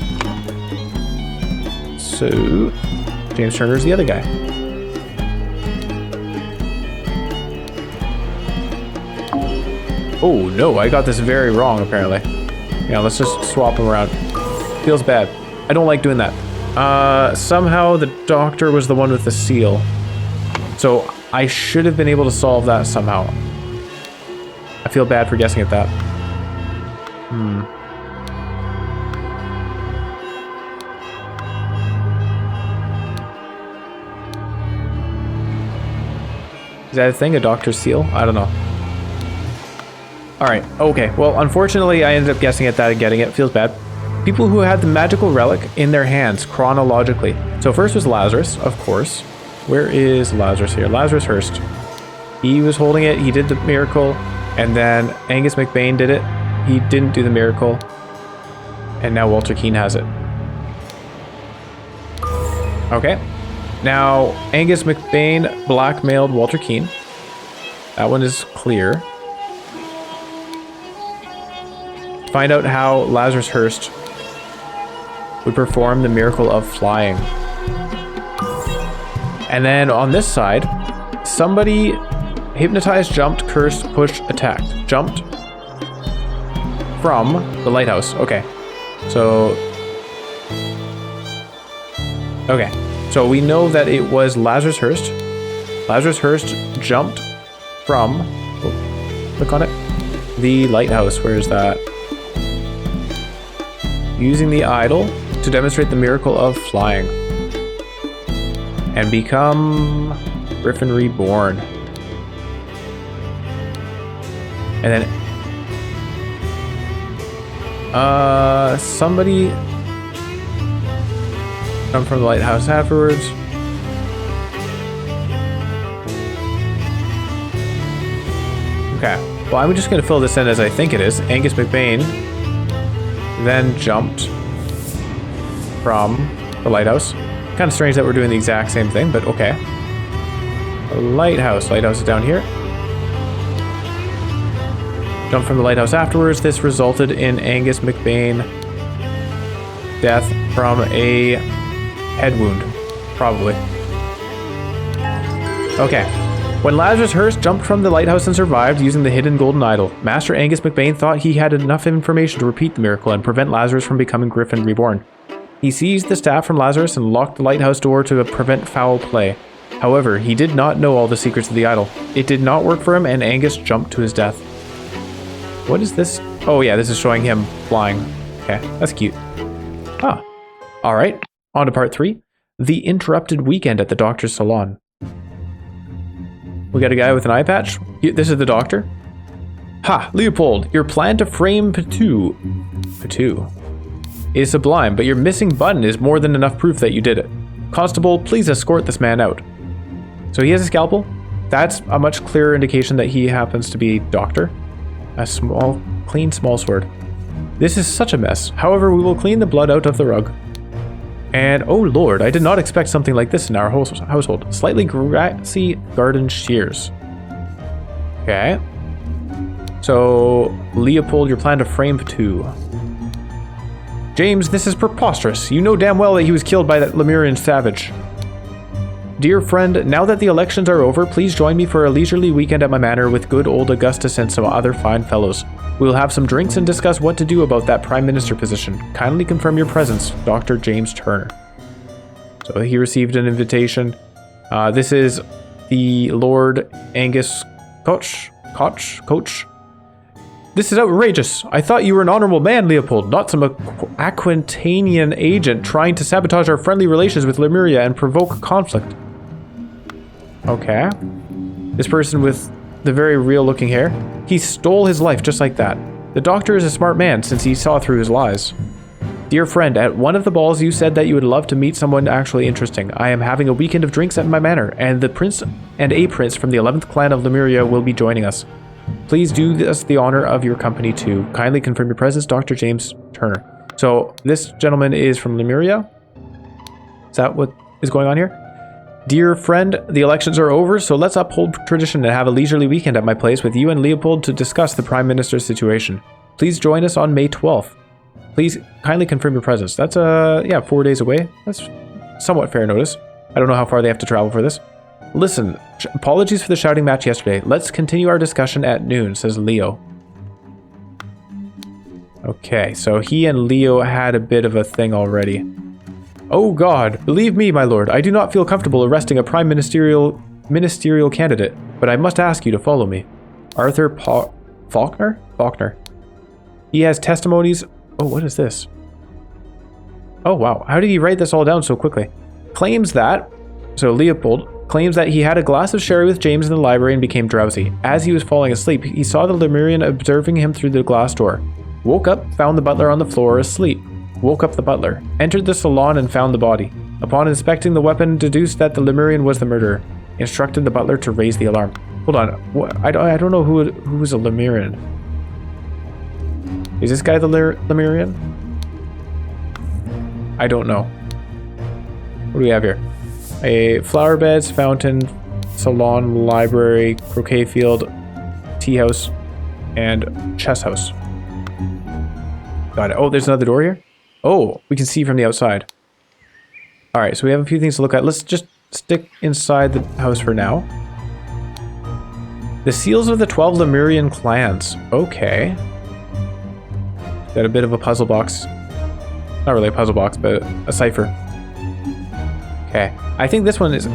So, James Turner's the other guy. Oh no, I got this very wrong apparently. Yeah, let's just swap them around. Feels bad. I don't like doing that. Somehow the doctor was the one with the seal. So I should have been able to solve that somehow. I feel bad for guessing at that. Is that a thing? A doctor's seal? I don't know. Alright, okay. Well, unfortunately, I ended up guessing at that and getting it. Feels bad. People who had the magical relic in their hands chronologically. So first was Lazarus, of course. Where is Lazarus here? Lazarus Hurst. He was holding it. He did the miracle. And then Angus McBain did it. He didn't do the miracle. And now Walter Keane has it. Okay. Now, Angus McBain blackmailed Walter Keane. That one is clear. Find out how Lazarus Hurst would perform the miracle of flying. And then on this side, somebody hypnotized, jumped, cursed, pushed, attacked. Jumped from the lighthouse. Okay. So... okay. So we know that it was Lazarus Hurst. Lazarus Hurst jumped from... oh, click on it. The lighthouse. Where is that? Using the idol to demonstrate the miracle of flying. And become Griffin Reborn. And then somebody come from the lighthouse afterwards. Okay. Well, I'm just gonna fill this in as I think it is. Angus McBain then jumped from the lighthouse. Kind of strange that we're doing the exact same thing, but okay. The lighthouse. Lighthouse is down here. Jumped from the lighthouse afterwards. This resulted in Angus McBain death from a head wound, probably. Okay. When Lazarus Hurst jumped from the lighthouse and survived using the hidden golden idol, Master Angus McBain thought he had enough information to repeat the miracle and prevent Lazarus from becoming Griffin Reborn. He seized the staff from Lazarus and locked the lighthouse door to prevent foul play. However, he did not know all the secrets of the idol. It did not work for him, and Angus jumped to his death. What is this? Oh yeah, this is showing him flying. Okay, that's cute. Ah. Alright, on to part 3. The interrupted weekend at the doctor's salon. We got a guy with an eye patch. This is the doctor. Ha, Leopold, your plan to frame Petu is sublime, but your missing button is more than enough proof that you did it. Constable, please escort this man out. So he has a scalpel. That's a much clearer indication that he happens to be doctor. A small, clean small sword. This is such a mess. However, we will clean the blood out of the rug. And, oh lord, I did not expect something like this in our household. Slightly grassy garden shears. Okay. So, Leopold, your plan to frame 2. James, this is preposterous. You know damn well that he was killed by that Lemurian savage. Dear friend, now that the elections are over, please join me for a leisurely weekend at my manor with good old Augustus and some other fine fellows. We will have some drinks and discuss what to do about that prime minister position. Kindly confirm your presence, Dr. James Turner. So he received an invitation. This is the Lord Angus Koch. This is outrageous. I thought you were an honorable man, Leopold, not some Aquitanian agent trying to sabotage our friendly relations with Lemuria and provoke conflict. Okay. This person with the very real looking hair, he stole his life just like that. The doctor is a smart man since he saw through his lies. Dear friend, at one of the balls you said that you would love to meet someone actually interesting. I am having a weekend of drinks at my manor, and the prince and a prince from the 11th clan of Lemuria will be joining us. Please do us the honor of your company too. Kindly confirm your presence, Dr. James Turner. So this gentleman is from Lemuria. Is that what is going on here? Dear friend, the elections are over, so let's uphold tradition and have a leisurely weekend at my place with you and Leopold to discuss the Prime Minister's situation. Please join us on May 12th. Please kindly confirm your presence. That's 4 days away. That's somewhat fair notice. I don't know how far they have to travel for this. Listen, apologies for the shouting match yesterday. Let's continue our discussion at noon, says Leo. Okay, so he and Leo had a bit of a thing already. Oh God, believe me, my lord, I do not feel comfortable arresting a prime ministerial candidate, but I must ask you to follow me. Arthur Faulkner? Faulkner. He has testimonies. Oh, what is this? Oh wow, how did he write this all down so quickly? Claims that, so Leopold claims that he had a glass of sherry with James in the library and became drowsy. As he was falling asleep, he saw the Lemurian observing him through the glass door. Woke up, found the butler on the floor asleep. Woke up the butler, entered the salon and found the body. Upon inspecting the weapon, deduced that the Lemurian was the murderer. Instructed the butler to raise the alarm. Hold on, what? I don't know who was a Lemurian. Is this guy the Lemurian? I don't know. What do we have here? A flower beds, fountain, salon, library, croquet field, tea house, and chess house. Got it. Oh, there's another door here? Oh, we can see from the outside. Alright, so we have a few things to look at. Let's just stick inside the house for now. The seals of the 12 Lemurian clans. Okay. Got a bit of a puzzle box. Not really a puzzle box, but a cipher. Okay. I think this one is...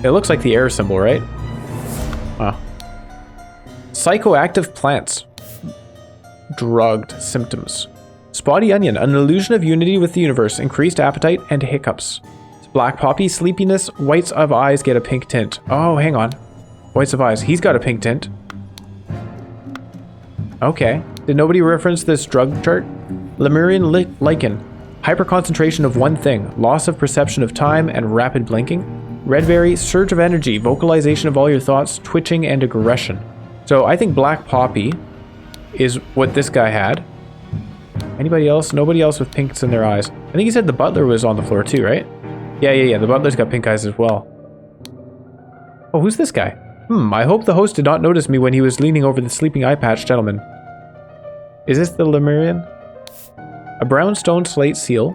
It looks like the air symbol, right? Huh. Psychoactive plants. Drugged symptoms. Spotty onion, an illusion of unity with the universe, increased appetite, and hiccups. Black poppy, sleepiness, whites of eyes get a pink tint. Oh, hang on. Whites of eyes. He's got a pink tint. Okay. Did nobody reference this drug chart? Lemurian lichen. Hyperconcentration of one thing. Loss of perception of time and rapid blinking. Redberry, surge of energy, vocalization of all your thoughts, twitching, and aggression. So I think black poppy is what this guy had. Anybody else? Nobody else with pinks in their eyes. I think he said the butler was on the floor too, right? Yeah. The butler's got pink eyes as well. Oh, who's this guy? I hope the host did not notice me when he was leaning over the sleeping eye patch gentleman. Is this the Lemurian? A brown stone slate seal.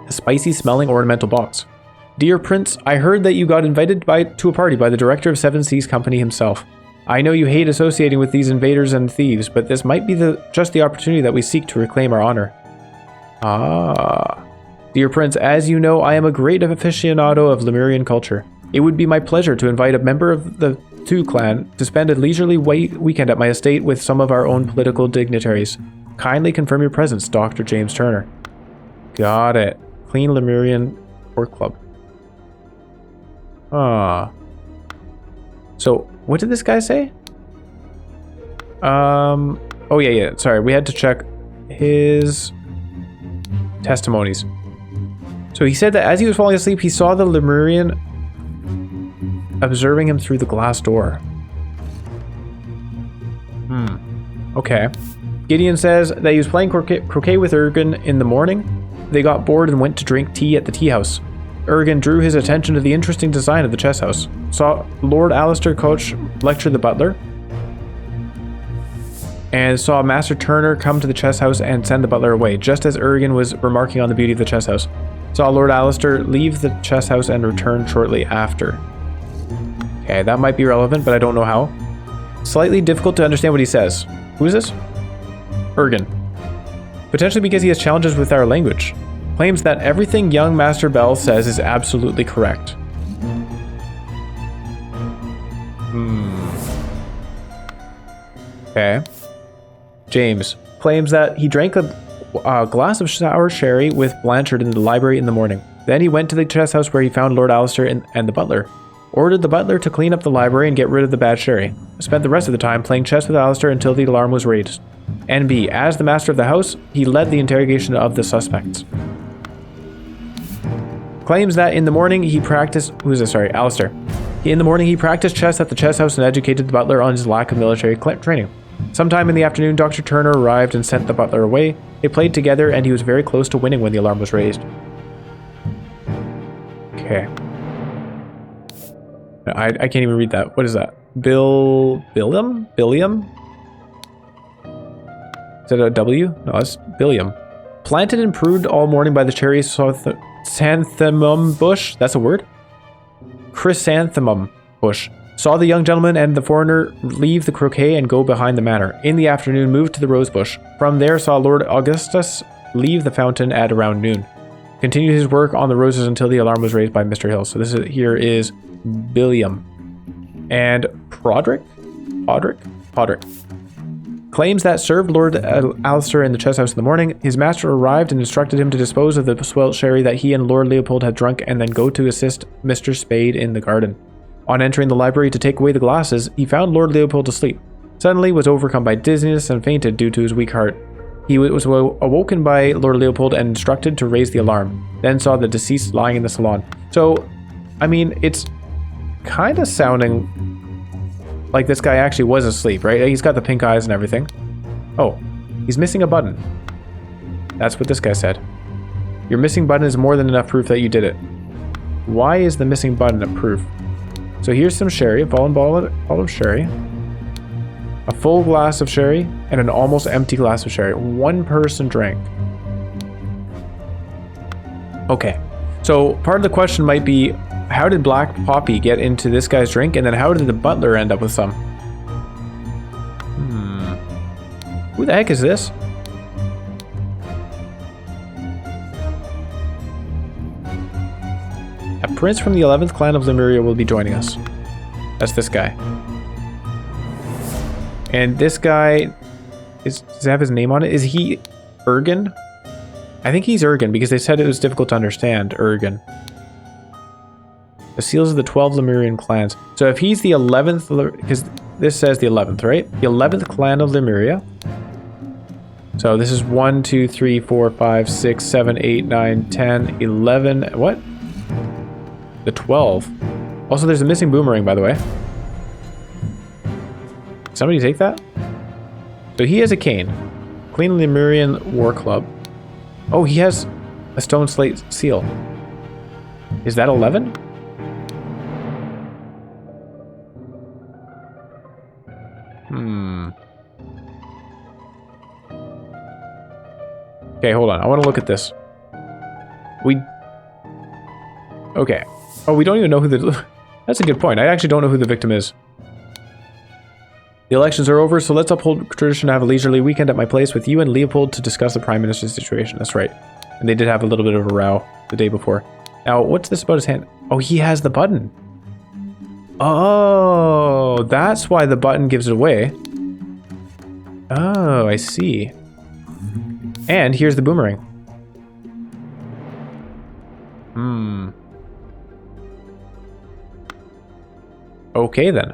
A spicy smelling ornamental box. Dear Prince, I heard that you got invited to a party by the director of Seven Seas Company himself. I know you hate associating with these invaders and thieves, but this might be just the opportunity that we seek to reclaim our honor. Ah. Dear Prince, as you know, I am a great aficionado of Lemurian culture. It would be my pleasure to invite a member of the Tu clan to spend a leisurely weekend at my estate with some of our own political dignitaries. Kindly confirm your presence, Dr. James Turner. Got it. Clean Lemurian Work Club. Ah. So, what did this guy say? Oh yeah. Sorry, we had to check his testimonies. So he said that as he was falling asleep, he saw the Lemurian observing him through the glass door. Okay. Gideon says that he was playing croquet with Ergen in the morning. they got bored and went to drink tea at the tea house. Ergen drew his attention to the interesting design of the chess house. Saw Lord Alistair Coach lecture the butler, and saw Master Turner come to the chess house and send the butler away, just as Ergen was remarking on the beauty of the chess house. Saw Lord Alistair leave the chess house and return shortly after. Okay, that might be relevant, but I don't know how. Slightly difficult to understand what he says. Who is this? Ergen. Potentially because he has challenges with our language. Claims that everything young Master Bell says is absolutely correct. Okay. James claims that he drank a glass of sour sherry with Blanchard in the library in the morning. Then he went to the chess house where he found Lord Alistair and the butler. Ordered the butler to clean up the library and get rid of the bad sherry. Spent the rest of the time playing chess with Alistair until the alarm was raised. NB, as the master of the house, he led the interrogation of the suspects. Claims that in the morning he practiced... Who is this? Sorry, Alistair. In the morning he practiced chess at the chess house and educated the butler on his lack of military training. Sometime in the afternoon, Dr. Turner arrived and sent the butler away. They played together and he was very close to winning when the alarm was raised. Okay. I can't even read that. What is that? Billiam? Is that a W? No, that's Billiam. Planted and pruned all morning by the cherry chrysanthemum bush. That's a word? Chrysanthemum bush. Saw the young gentleman and the foreigner leave the croquet and go behind the manor. In the afternoon, moved to the rose bush. From there, saw Lord Augustus leave the fountain at around noon. Continued his work on the roses until the alarm was raised by Mr. Hill. So here is Billiam. And Podrick? Claims that served Lord Alistair in the chess house in the morning. His master arrived and instructed him to dispose of the swelt sherry that he and Lord Leopold had drunk and then go to assist Mr. Spade in the garden. On entering the library to take away the glasses, he found Lord Leopold asleep. Suddenly was overcome by dizziness and fainted due to his weak heart. He was awoken by Lord Leopold and instructed to raise the alarm. Then saw the deceased lying in the salon. So, I mean, it's kind of sounding like this guy actually was asleep, right? He's got the pink eyes and everything. Oh, he's missing a button. That's what this guy said. Your missing button is more than enough proof that you did it. Why is the missing button a proof? So here's some sherry, a fallen bottle of sherry, a full glass of sherry, and an almost empty glass of sherry. One person drank. Okay, so part of the question might be, how did Black Poppy get into this guy's drink, and then how did the butler end up with some? Who the heck is this? A prince from the 11th clan of Lemuria will be joining us. That's this guy. And this guy, does it have his name on it? Is he Ergen? I think he's Ergen because they said it was difficult to understand, Ergen. The seals of the 12 Lemurian clans. So if he's the 11th, because this says the 11th, right? The 11th clan of Lemuria. So this is 1, 2, 3, 4, 5, 6, 7, 8, 9, 10, 11. What? The 12. Also, there's a missing boomerang, by the way. Somebody take that? So he has a cane. Clean Lemurian War Club. Oh, he has a stone slate seal. Is that 11? Okay, hold on. I want to look at this. Okay. Oh, we don't even know who the... That's a good point. I actually don't know who the victim is. The elections are over, so let's uphold tradition to have a leisurely weekend at my place with you and Leopold to discuss the Prime Minister's situation. That's right. And they did have a little bit of a row the day before. Now, what's this about his hand? Oh, he has the button. Oh, that's why the button gives it away. Oh, I see. And here's the boomerang. Okay, then.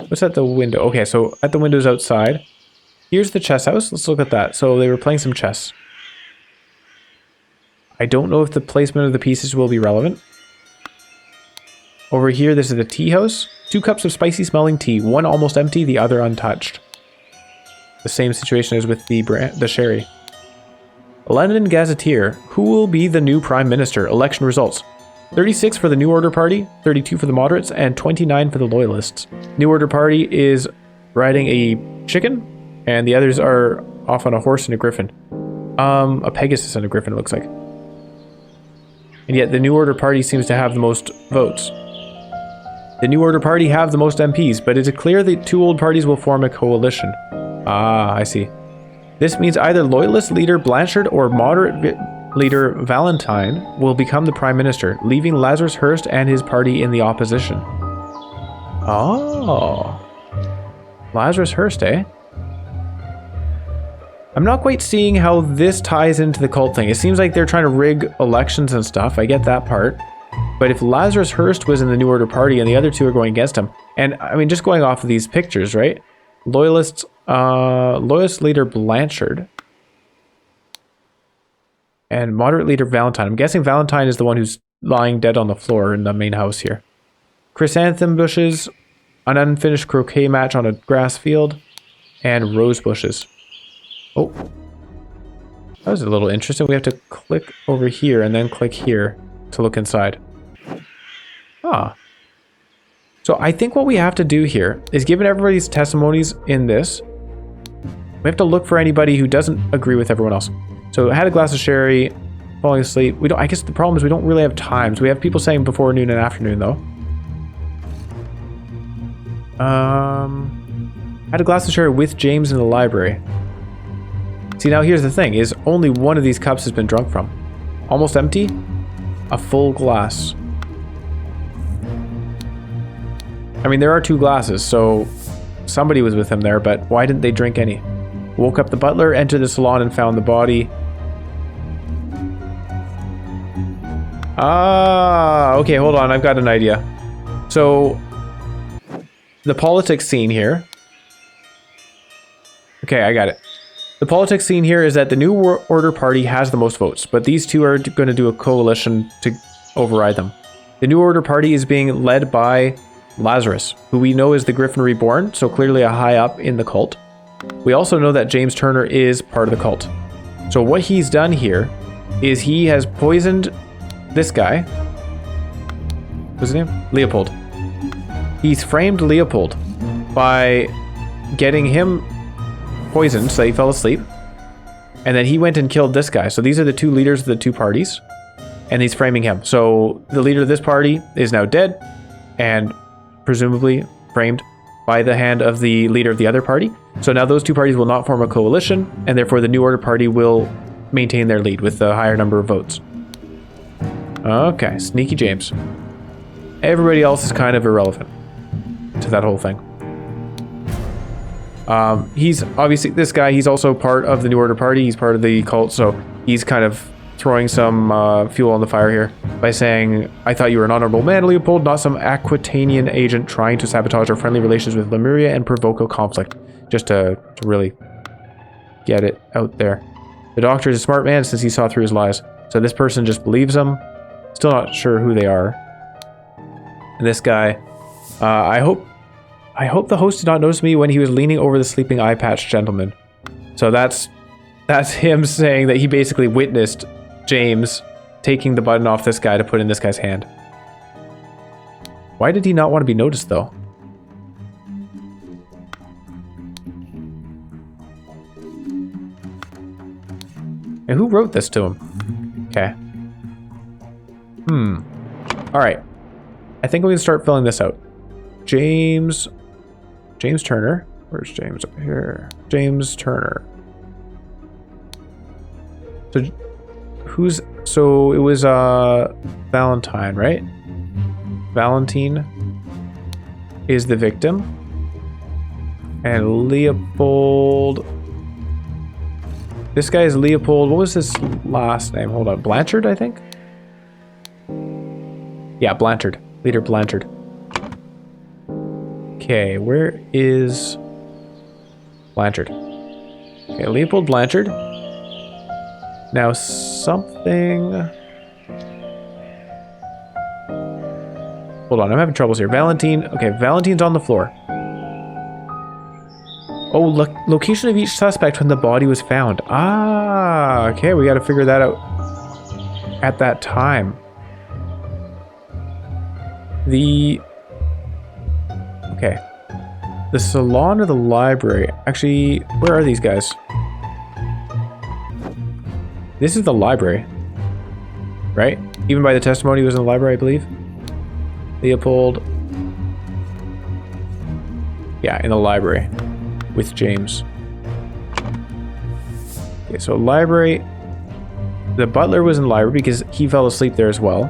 What's at the window? Okay, so at the windows outside. Here's the chess house. Let's look at that. So they were playing some chess. I don't know if the placement of the pieces will be relevant. Over here, this is the tea house. 2 cups of spicy smelling tea. One almost empty, the other untouched. The same situation as with the sherry. London Gazetteer. Who will be the new Prime Minister? Election results. 36 for the New Order Party, 32 for the Moderates, and 29 for the Loyalists. New Order Party is riding a chicken, and the others are off on a horse and a griffin. A Pegasus and a griffin, it looks like. And yet the New Order Party seems to have the most votes. The New Order Party have the most MPs, but it is clear that two old parties will form a coalition. Ah, I see. This means either Loyalist leader Blanchard or moderate leader Valentine will become the Prime Minister, leaving Lazarus Hearst and his party in the opposition. Oh. Lazarus Hearst, eh? I'm not quite seeing how this ties into the cult thing. It seems like they're trying to rig elections and stuff. I get that part. But if Lazarus Hearst was in the New Order Party and the other two are going against him, and I mean, just going off of these pictures, right? Loyalist leader Blanchard and moderate leader Valentine. I'm guessing Valentine is the one who's lying dead on the floor in the main house here. Chrysanthemum bushes, an unfinished croquet match on a grass field, and rose bushes. Oh, that was a little interesting. We have to click over here and then click here to look inside. Ah. So I think what we have to do here is, given everybody's testimonies in this, we have to look for anybody who doesn't agree with everyone else. So I had a glass of sherry, falling asleep. We don't. I guess the problem is we don't really have times. We have people saying before noon and afternoon though. Had a glass of sherry with James in the library. See, now here's the thing, is only one of these cups has been drunk from. Almost empty, a full glass. I mean, there are two glasses, so somebody was with him there, but why didn't they drink any? Woke up the butler, entered the salon, and found the body. Ah, okay, hold on, I've got an idea. So, the politics scene here. Okay, I got it. The politics scene here is that the New Order Party has the most votes, but these two are going to do a coalition to override them. The New Order Party is being led by Lazarus, who we know is the Griffin Reborn, so clearly a high up in the cult. We also know that James Turner is part of the cult. So what he's done here is he has poisoned this guy. What's his name? Leopold. He's framed Leopold by getting him poisoned so he fell asleep, and then he went and killed this guy. So these are the two leaders of the two parties, and he's framing him. So the leader of this party is now dead and presumably framed by the hand of the leader of the other party. So now those two parties will not form a coalition, and therefore the New Order Party will maintain their lead with the higher number of votes. Okay, sneaky James. Everybody else is kind of irrelevant to that whole thing. He's obviously, this guy, he's also part of the New Order Party. He's part of the cult, so he's kind of throwing some fuel on the fire here by saying, I thought you were an honorable man, Leopold, not some Aquitanian agent trying to sabotage our friendly relations with Lemuria and provoke a conflict. Just to really get it out there. The doctor is a smart man since he saw through his lies. So this person just believes him. Still not sure who they are. And this guy, I hope the host did not notice me when he was leaning over the sleeping eye patch gentleman. So that's him saying that he basically witnessed James taking the button off this guy to put in this guy's hand. Why did he not want to be noticed though? And who wrote this to him? Okay. Alright. I think we can start filling this out. James Turner. Where's James? Up here. James Turner. So it was Valentine, right? Valentine is the victim. And Leopold. This guy is Leopold. What was his last name? Hold on. Blanchard, I think? Yeah, Blanchard. Leader Blanchard. Okay, where is Blanchard? Okay, Leopold Blanchard. Now something... Hold on, I'm having troubles here. Valentine. Okay, Valentine's on the floor. Oh, look, location of each suspect when the body was found. Ah, okay, we got to figure that out at that time. Okay. The salon or the library? Actually, where are these guys? This is the library, right? Even by the testimony, he was in the library, I believe. Leopold. Yeah, in the library with James. Okay, so library. The butler was in the library because he fell asleep there as well.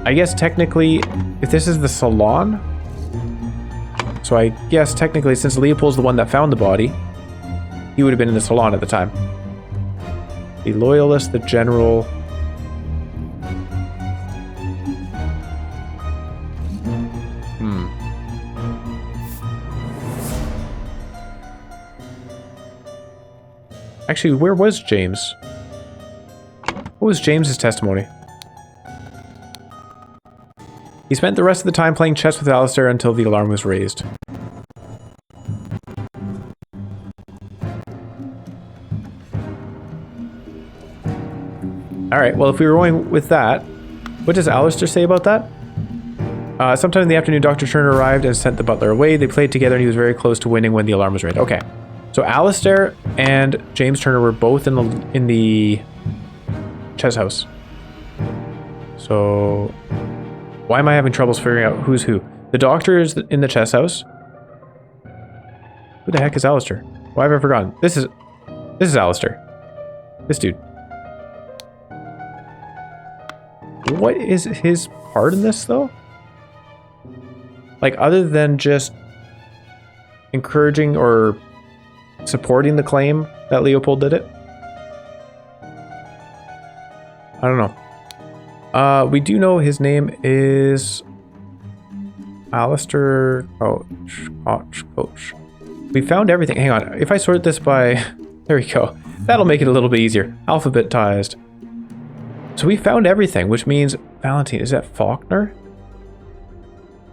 I guess technically, if this is the salon, so I guess technically since Leopold's the one that found the body, he would have been in the salon at the time. The loyalist, the general. Actually, where was James? What was James's testimony? He spent the rest of the time playing chess with Alistair until the alarm was raised. Alright, well, if we were going with that, what does Alistair say about that? Sometime in the afternoon, Dr. Turner arrived and sent the butler away. They played together and he was very close to winning when the alarm was raised. Okay. So Alistair and James Turner were both in the chess house. So why am I having troubles figuring out who's who? The doctor is in the chess house. Who the heck is Alistair? Why have I forgotten? This is Alistair. This dude. What is his part in this though? Like other than just encouraging or supporting the claim that Leopold did it? I don't know. We do know his name is Alistair Coach. We found everything. Hang on. If I sort this by... There we go. That'll make it a little bit easier. Alphabetized. So we found everything, which means... Valentine. Is that Faulkner?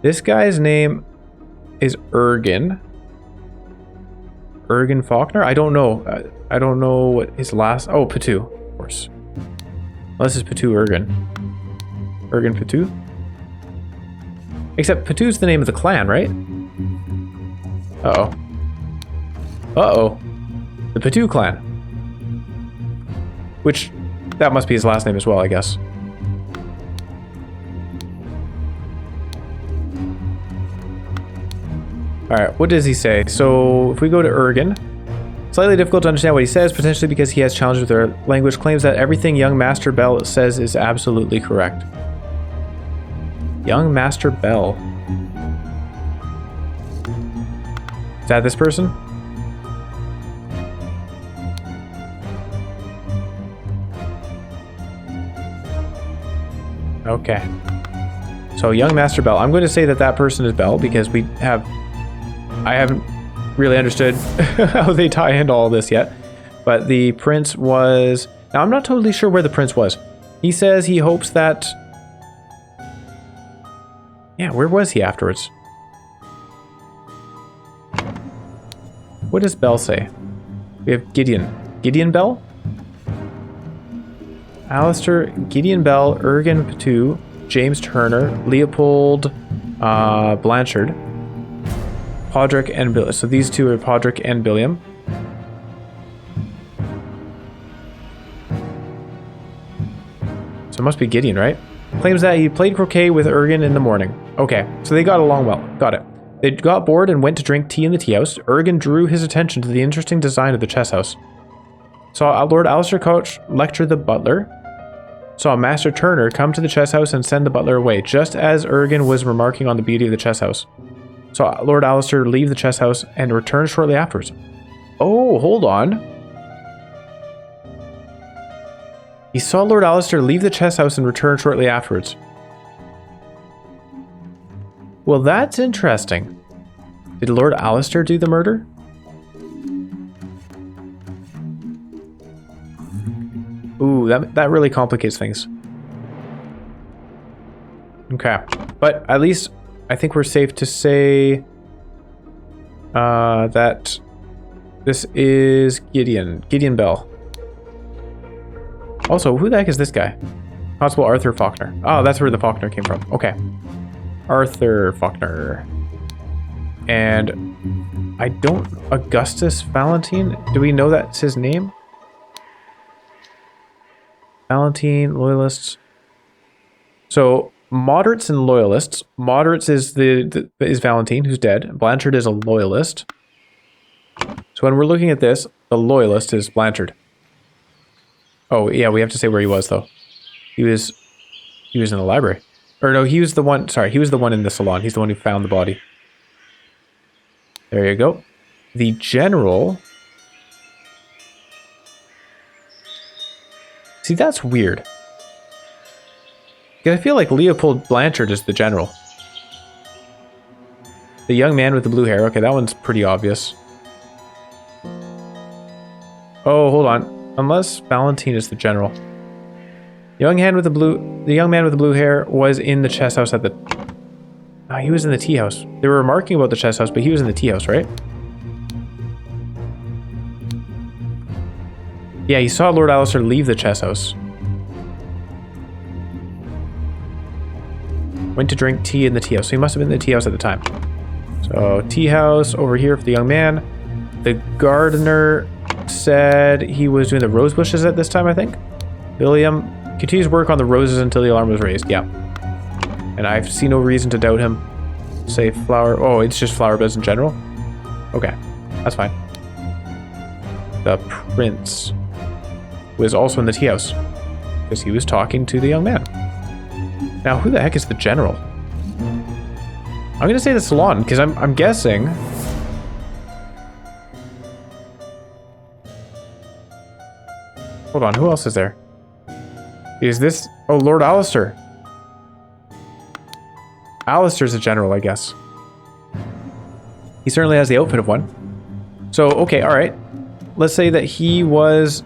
This guy's name is Ergen. Ergen Faulkner? I don't know. I don't know what his last... Oh, Patu, of course. Well, this is Patu Ergen. Ergen Patu? Except Patu's the name of the clan, right? Uh-oh. Uh-oh. The Patu clan. Which, that must be his last name as well, I guess. Alright, what does he say? So, if we go to Ergen, slightly difficult to understand what he says, potentially because he has challenges with their language, claims that everything young Master Bell says is absolutely correct. Young Master Bell. Is that this person? Okay. So, young Master Bell. I'm going to say that that person is Bell because I haven't really understood how they tie into all this yet. But the prince was... Now, I'm not totally sure where the prince was. He says he hopes that... Yeah, where was he afterwards? What does Bell say? We have Gideon. Gideon Bell? Alistair, Gideon Bell, Ergen Patu, James Turner, Leopold Blanchard, Podrick and Billiam. So these two are Podrick and Billiam. So it must be Gideon, right? Claims that he played croquet with Ergen in the morning. Okay, so they got along well. Got it. They got bored and went to drink tea in the tea house. Ergen drew his attention to the interesting design of the chess house. Saw Lord Alistair Coach lecture the butler. Saw Master Turner come to the chess house and send the butler away, just as Ergen was remarking on the beauty of the chess house. Saw Lord Alistair leave the chess house and return shortly afterwards. Oh, hold on. He saw Lord Alistair leave the chess house and return shortly afterwards. Well, that's interesting. Did Lord Alistair do the murder? Ooh, that really complicates things. Okay. But at least I think we're safe to say This is Gideon Bell. Also, who the heck is this guy? Constable Arthur Faulkner. Oh, that's where the Faulkner came from. Okay. Arthur Faulkner. And I don't... Augustus Valentine? Do we know that's his name? Valentine, loyalists. So, moderates and loyalists. Moderates is is Valentine, who's dead. Blanchard is a loyalist. So when we're looking at this, the loyalist is Blanchard. Oh, yeah, we have to say where he was, though. He was in the library. Or no, he was the one... Sorry, he was the one in the salon. He's the one who found the body. There you go. The general... See, that's weird. Because I feel like Leopold Blanchard is the general. The young man with the blue hair. Okay, that one's pretty obvious. Oh, hold on. Unless Valentine is the general. The young man with the blue hair was in the chess house at the... Oh, he was in the tea house. They were remarking about the chess house, but he was in the tea house, right? Yeah, he saw Lord Alistair leave the chess house. Went to drink tea in the tea house. So he must have been in the tea house at the time. So, tea house over here for the young man. The gardener said he was doing the rose bushes at this time, I think. William continues work on the roses until the alarm was raised. Yeah. And I see no reason to doubt him. Say flower... Oh, it's just flower beds in general? Okay. That's fine. The prince was also in the tea house. Because he was talking to the young man. Now, who the heck is the general? I'm going to say the Salon, because I'm guessing... Hold on, who else is there? Is this... Oh, Lord Alistair. Alistair's a general, I guess. He certainly has the outfit of one. So, okay, alright. Let's say that he was...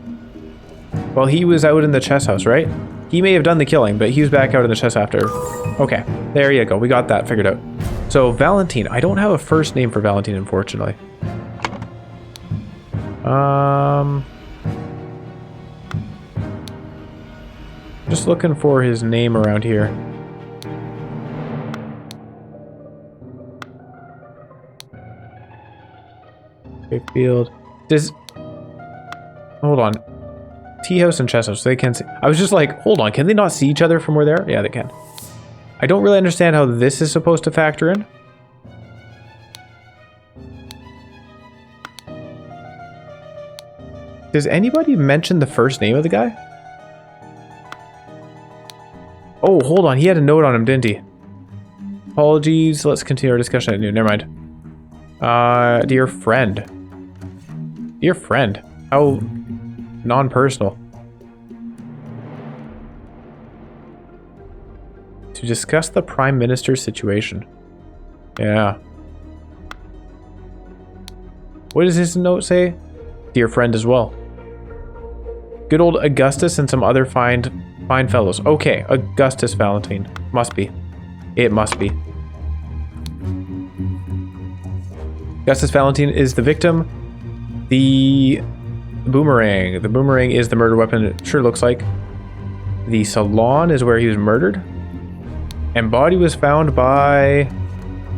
Well, he was out in the chess house, right? He may have done the killing, but he was back out in the chess after. Okay, there you go. We got that figured out. So, Valentine. I don't have a first name for Valentine, unfortunately. Just looking for his name around here. Field. Does... Hold on. Tea house and chess house. They can see... I was just like, hold on. Can they not see each other from where they're? Yeah, they can. I don't really understand how this is supposed to factor in. Does anybody mention the first name of the guy? Oh, hold on. He had a note on him, didn't he? Apologies. Let's continue our discussion at noon. Never mind. Dear friend. Dear friend. How non-personal. To discuss the Prime Minister's situation. Yeah. What does his note say? Dear friend as well. Good old Augustus and some other fine fellows. Okay, Augustus Valentine. Must be. It must be. Augustus Valentine is the victim. The boomerang. The boomerang is the murder weapon, it sure looks like. The salon is where he was murdered. And body was found by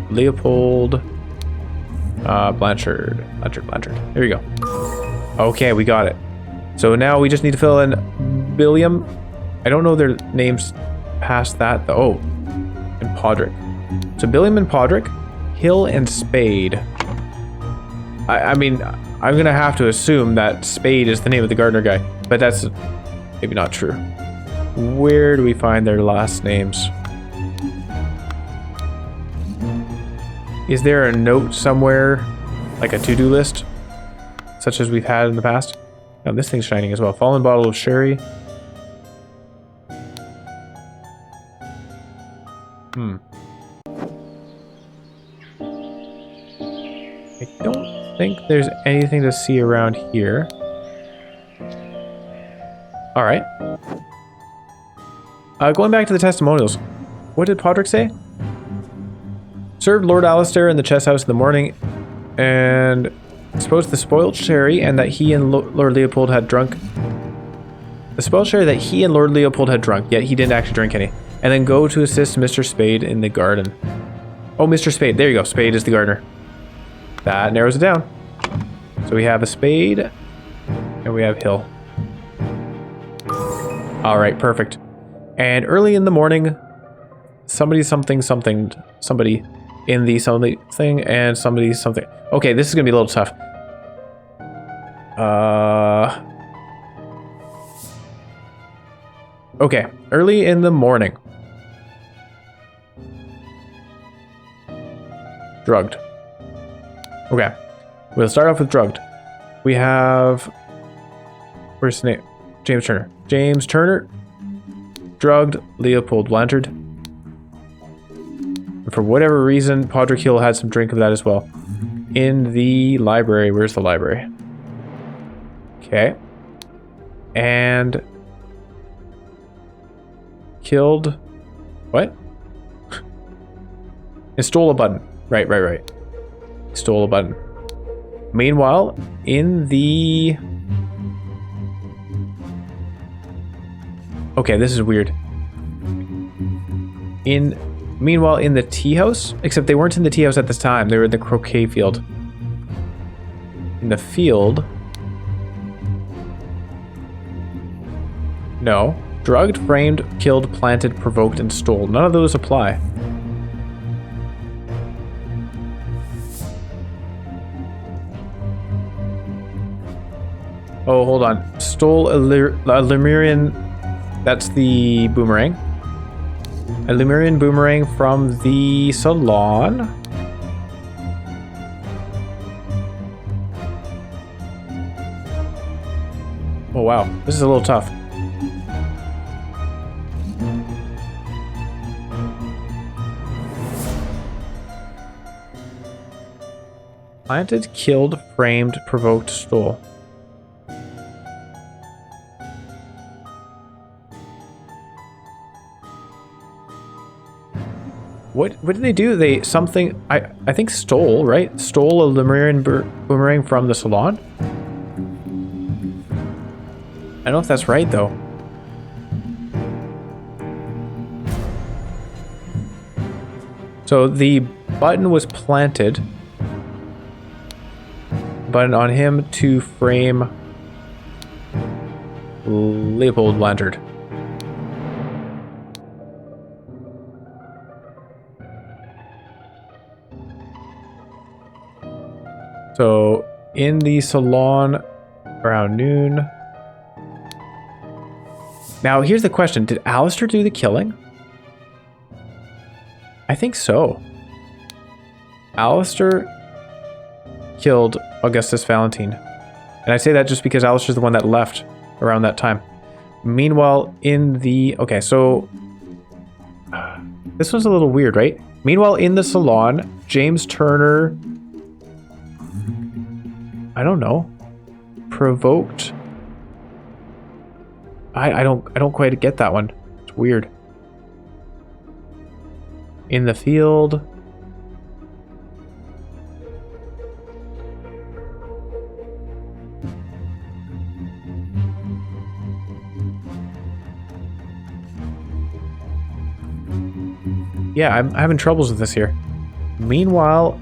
Leopold Blanchard. There you go. Okay, we got it. So now we just need to fill in Billiam. I don't know their names past that though. Oh, and Podrick. So Billiam and Podrick, Hill and Spade. I mean, I'm gonna have to assume that Spade is the name of the gardener guy, but that's maybe not true. Where do we find their last names? Is there a note somewhere, like a to-do list, such as we've had in the past? Oh, this thing's shining as well. Fallen bottle of sherry. I don't think there's anything to see around here. All right. Going back to the testimonials. What did Podrick say? Served Lord Alistair in the chess house in the morning. And suppose the spoiled sherry and that he and Lord Leopold had drunk. The spoiled sherry that he and Lord Leopold had drunk, yet he didn't actually drink any. And then go to assist Mr. Spade in the garden. Oh, Mr. Spade. There you go. Spade is the gardener. That narrows it down. So we have a Spade and we have Hill. All right, perfect. And early in the morning, somebody in the something and somebody something. Okay, this is gonna be a little tough. Okay, early in the morning. Drugged. Okay, we'll start off with drugged. We have, where's his name? James Turner. James Turner, drugged Leopold Blanchard. And for whatever reason, Podrick Hill had some drink of that as well. In the library. Where's the library? Okay. And killed. What? And stole a button. Right. Stole a button. Meanwhile, in the... Okay, this is weird. Meanwhile, in the tea house, except they weren't in the tea house at this time. They were in the croquet field. In the field. No. Drugged, framed, killed, planted, provoked, and stole. None of those apply. Oh, hold on. Stole a Lemurian... That's the boomerang. A Lemurian boomerang from the Salon. Oh, wow. This is a little tough. Planted, killed, framed, provoked, stole. What did they do? They something I think stole, right? Stole a Lemurian boomerang from the Salon. I don't know if that's right though. So the button was planted. Button on him to frame Leopold Blanchard. So, in the Salon around noon. Now, here's the question. Did Alistair do the killing? I think so. Alistair killed Augustus Valentine. And I say that just because Alistair's the one that left around that time. Meanwhile, in the... Okay, so... This one's a little weird, right? Meanwhile, in the Salon, James Turner... I don't know. Provoked. I don't quite get that one. It's weird. In the field. Yeah, I'm having troubles with this here. Meanwhile,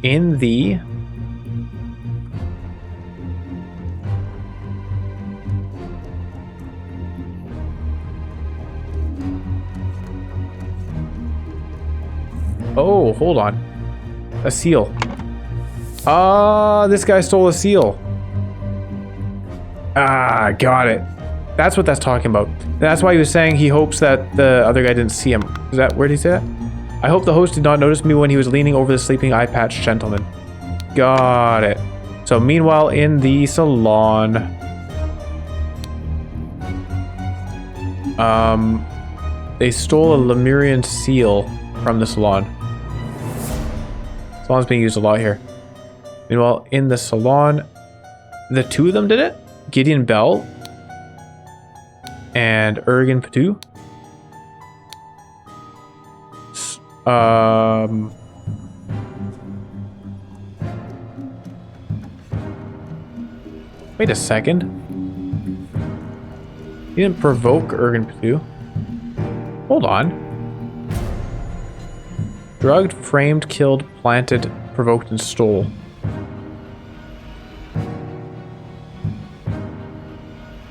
in the... Oh, hold on. A seal. Ah, this guy stole a seal. Ah, got it. That's what that's talking about. That's why he was saying he hopes that the other guy didn't see him. Is that, where did he say that? I hope the host did not notice me when he was leaning over the sleeping eye-patched gentleman. Got it. So meanwhile, in the Salon... they stole a Lemurian seal from the Salon. Salon's being used a lot here. Meanwhile, in the Salon, the two of them did it? Gideon Bell and Ergen Patu. Wait a second. He didn't provoke Ergen Patu. Hold on. Drugged, framed, killed, planted, provoked, and stole.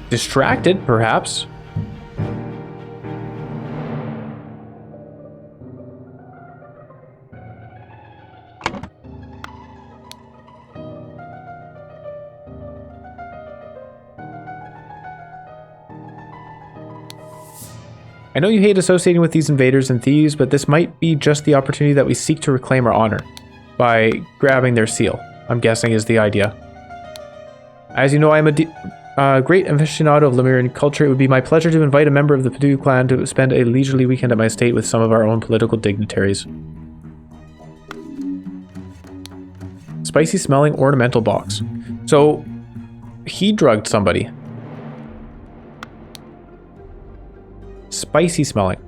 Distracted, perhaps. I know you hate associating with these invaders and thieves, but this might be just the opportunity that we seek to reclaim our honor by grabbing their seal, I'm guessing is the idea. As you know, I am a great aficionado of Lemurian culture. It would be my pleasure to invite a member of the Padu clan to spend a leisurely weekend at my estate with some of our own political dignitaries. Spicy smelling ornamental box. So, he drugged somebody. Spicy smelling.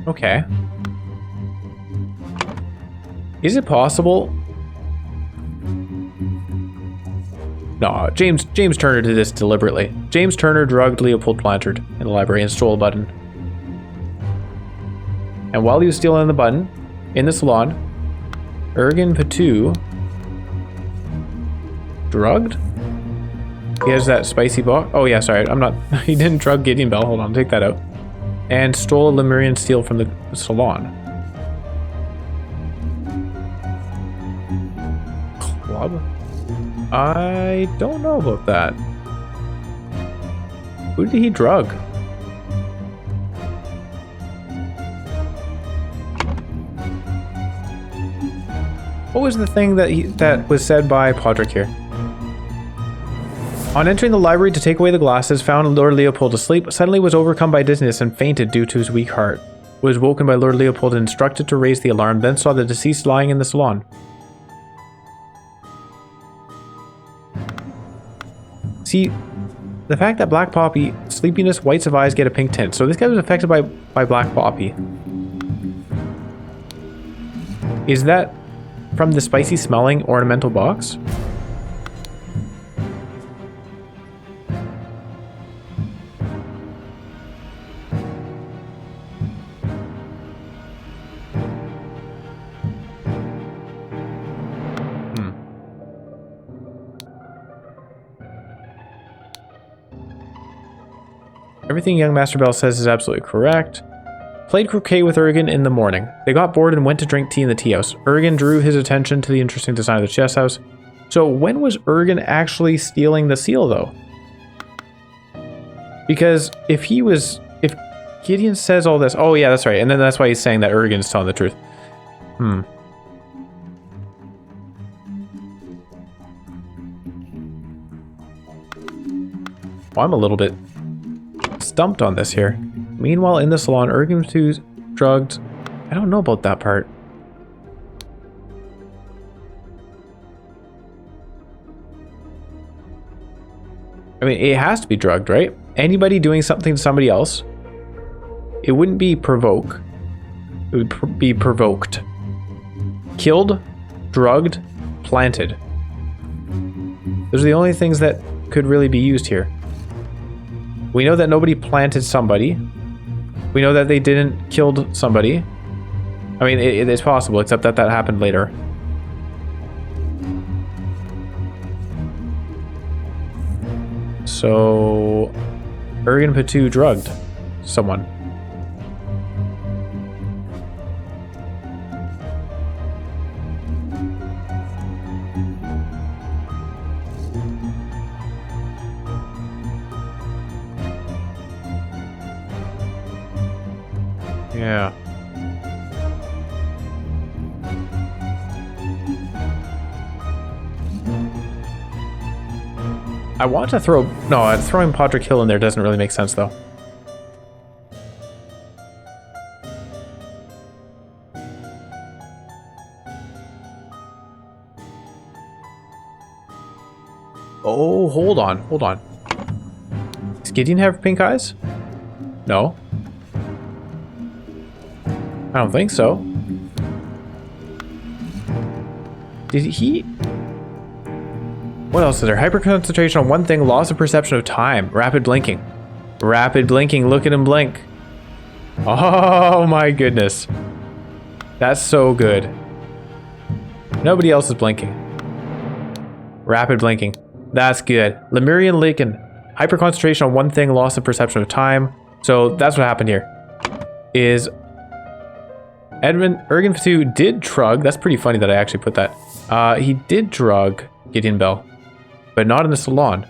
Okay. Is it possible? No, James Turner did this deliberately. James Turner drugged Leopold Blanchard in the library and stole a button. And while he was stealing the button, in the salon, Ergen Patu drugged? He has that spicy box. Oh yeah, sorry, I'm not. He didn't drug Gideon Bell. Hold on, take that out. And stole a Lemurian steel from the salon. Club? I don't know about that. Who did he drug? What was the thing that was said by Podrick here? On entering the library to take away the glasses, found Lord Leopold asleep, suddenly was overcome by dizziness and fainted due to his weak heart. Was woken by Lord Leopold and instructed to raise the alarm, then saw the deceased lying in the salon. See, the fact that Black Poppy, sleepiness, whites of eyes get a pink tint. So this guy was affected by Black Poppy. Is that from the spicy smelling ornamental box? Everything young Master Bell says is absolutely correct. Played croquet with Ergen in the morning. They got bored and went to drink tea in the tea house. Ergen drew his attention to the interesting design of the chess house. So when was Ergen actually stealing the seal, though? Because if Gideon says all this, oh yeah, that's right, and then that's why he's saying that Ergen is telling the truth. Well, I'm a little bit stumped on this here. Meanwhile, in the salon, Ergen Patu's drugged. I don't know about that part. I mean, it has to be drugged, right? Anybody doing something to somebody else, it wouldn't be provoke. It would be provoked. Killed, drugged, planted. Those are the only things that could really be used here. We know that nobody planted somebody. We know that they didn't killed somebody. I mean, it's possible, except that happened later. So, Ergen Patu drugged someone. Yeah. I want to throw... No, throwing Podrick Hill in there doesn't really make sense, though. Oh, hold on. Hold on. Does Gideon have pink eyes? No. I don't think so. Did he? What else is there? Hyperconcentration on one thing, loss of perception of time, rapid blinking. Rapid blinking, look at him blink. Oh my goodness. That's so good. Nobody else is blinking. Rapid blinking. That's good. Lemurian Lichen. Hyperconcentration on one thing, loss of perception of time. So that's what happened here. Is Ergen Fatu did drug. That's pretty funny that I actually put that. He did drug Gideon Bell, but not in the salon.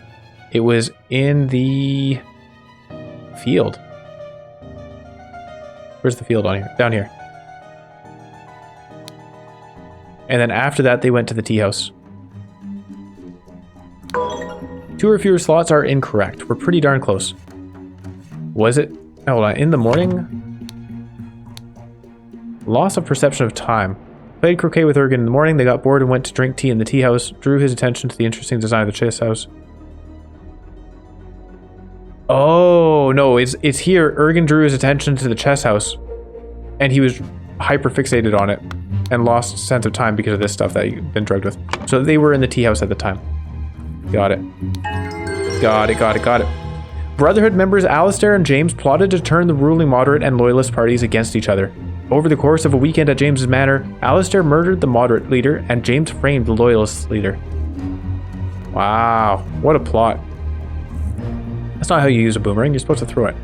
It was in the field. Where's the field on here? Down here. And then after that, they went to the tea house. 2 or fewer slots are incorrect. We're pretty darn close. Was it? Hold on. In the morning? Loss of perception of time. Played croquet with Ergen in the morning. They got bored and went to drink tea in the tea house. Drew his attention to the interesting design of the chess house. Oh, no. It's here. Ergen drew his attention to the chess house. And he was hyper fixated on it. And lost sense of time because of this stuff that he'd been drugged with. So they were in the tea house at the time. Got it. Got it. Brotherhood members Alistair and James plotted to turn the ruling moderate and loyalist parties against each other. Over the course of a weekend at James's manor, Alistair murdered the moderate leader and James framed the loyalist leader. Wow, what a plot. That's not how you use a boomerang, you're supposed to throw it.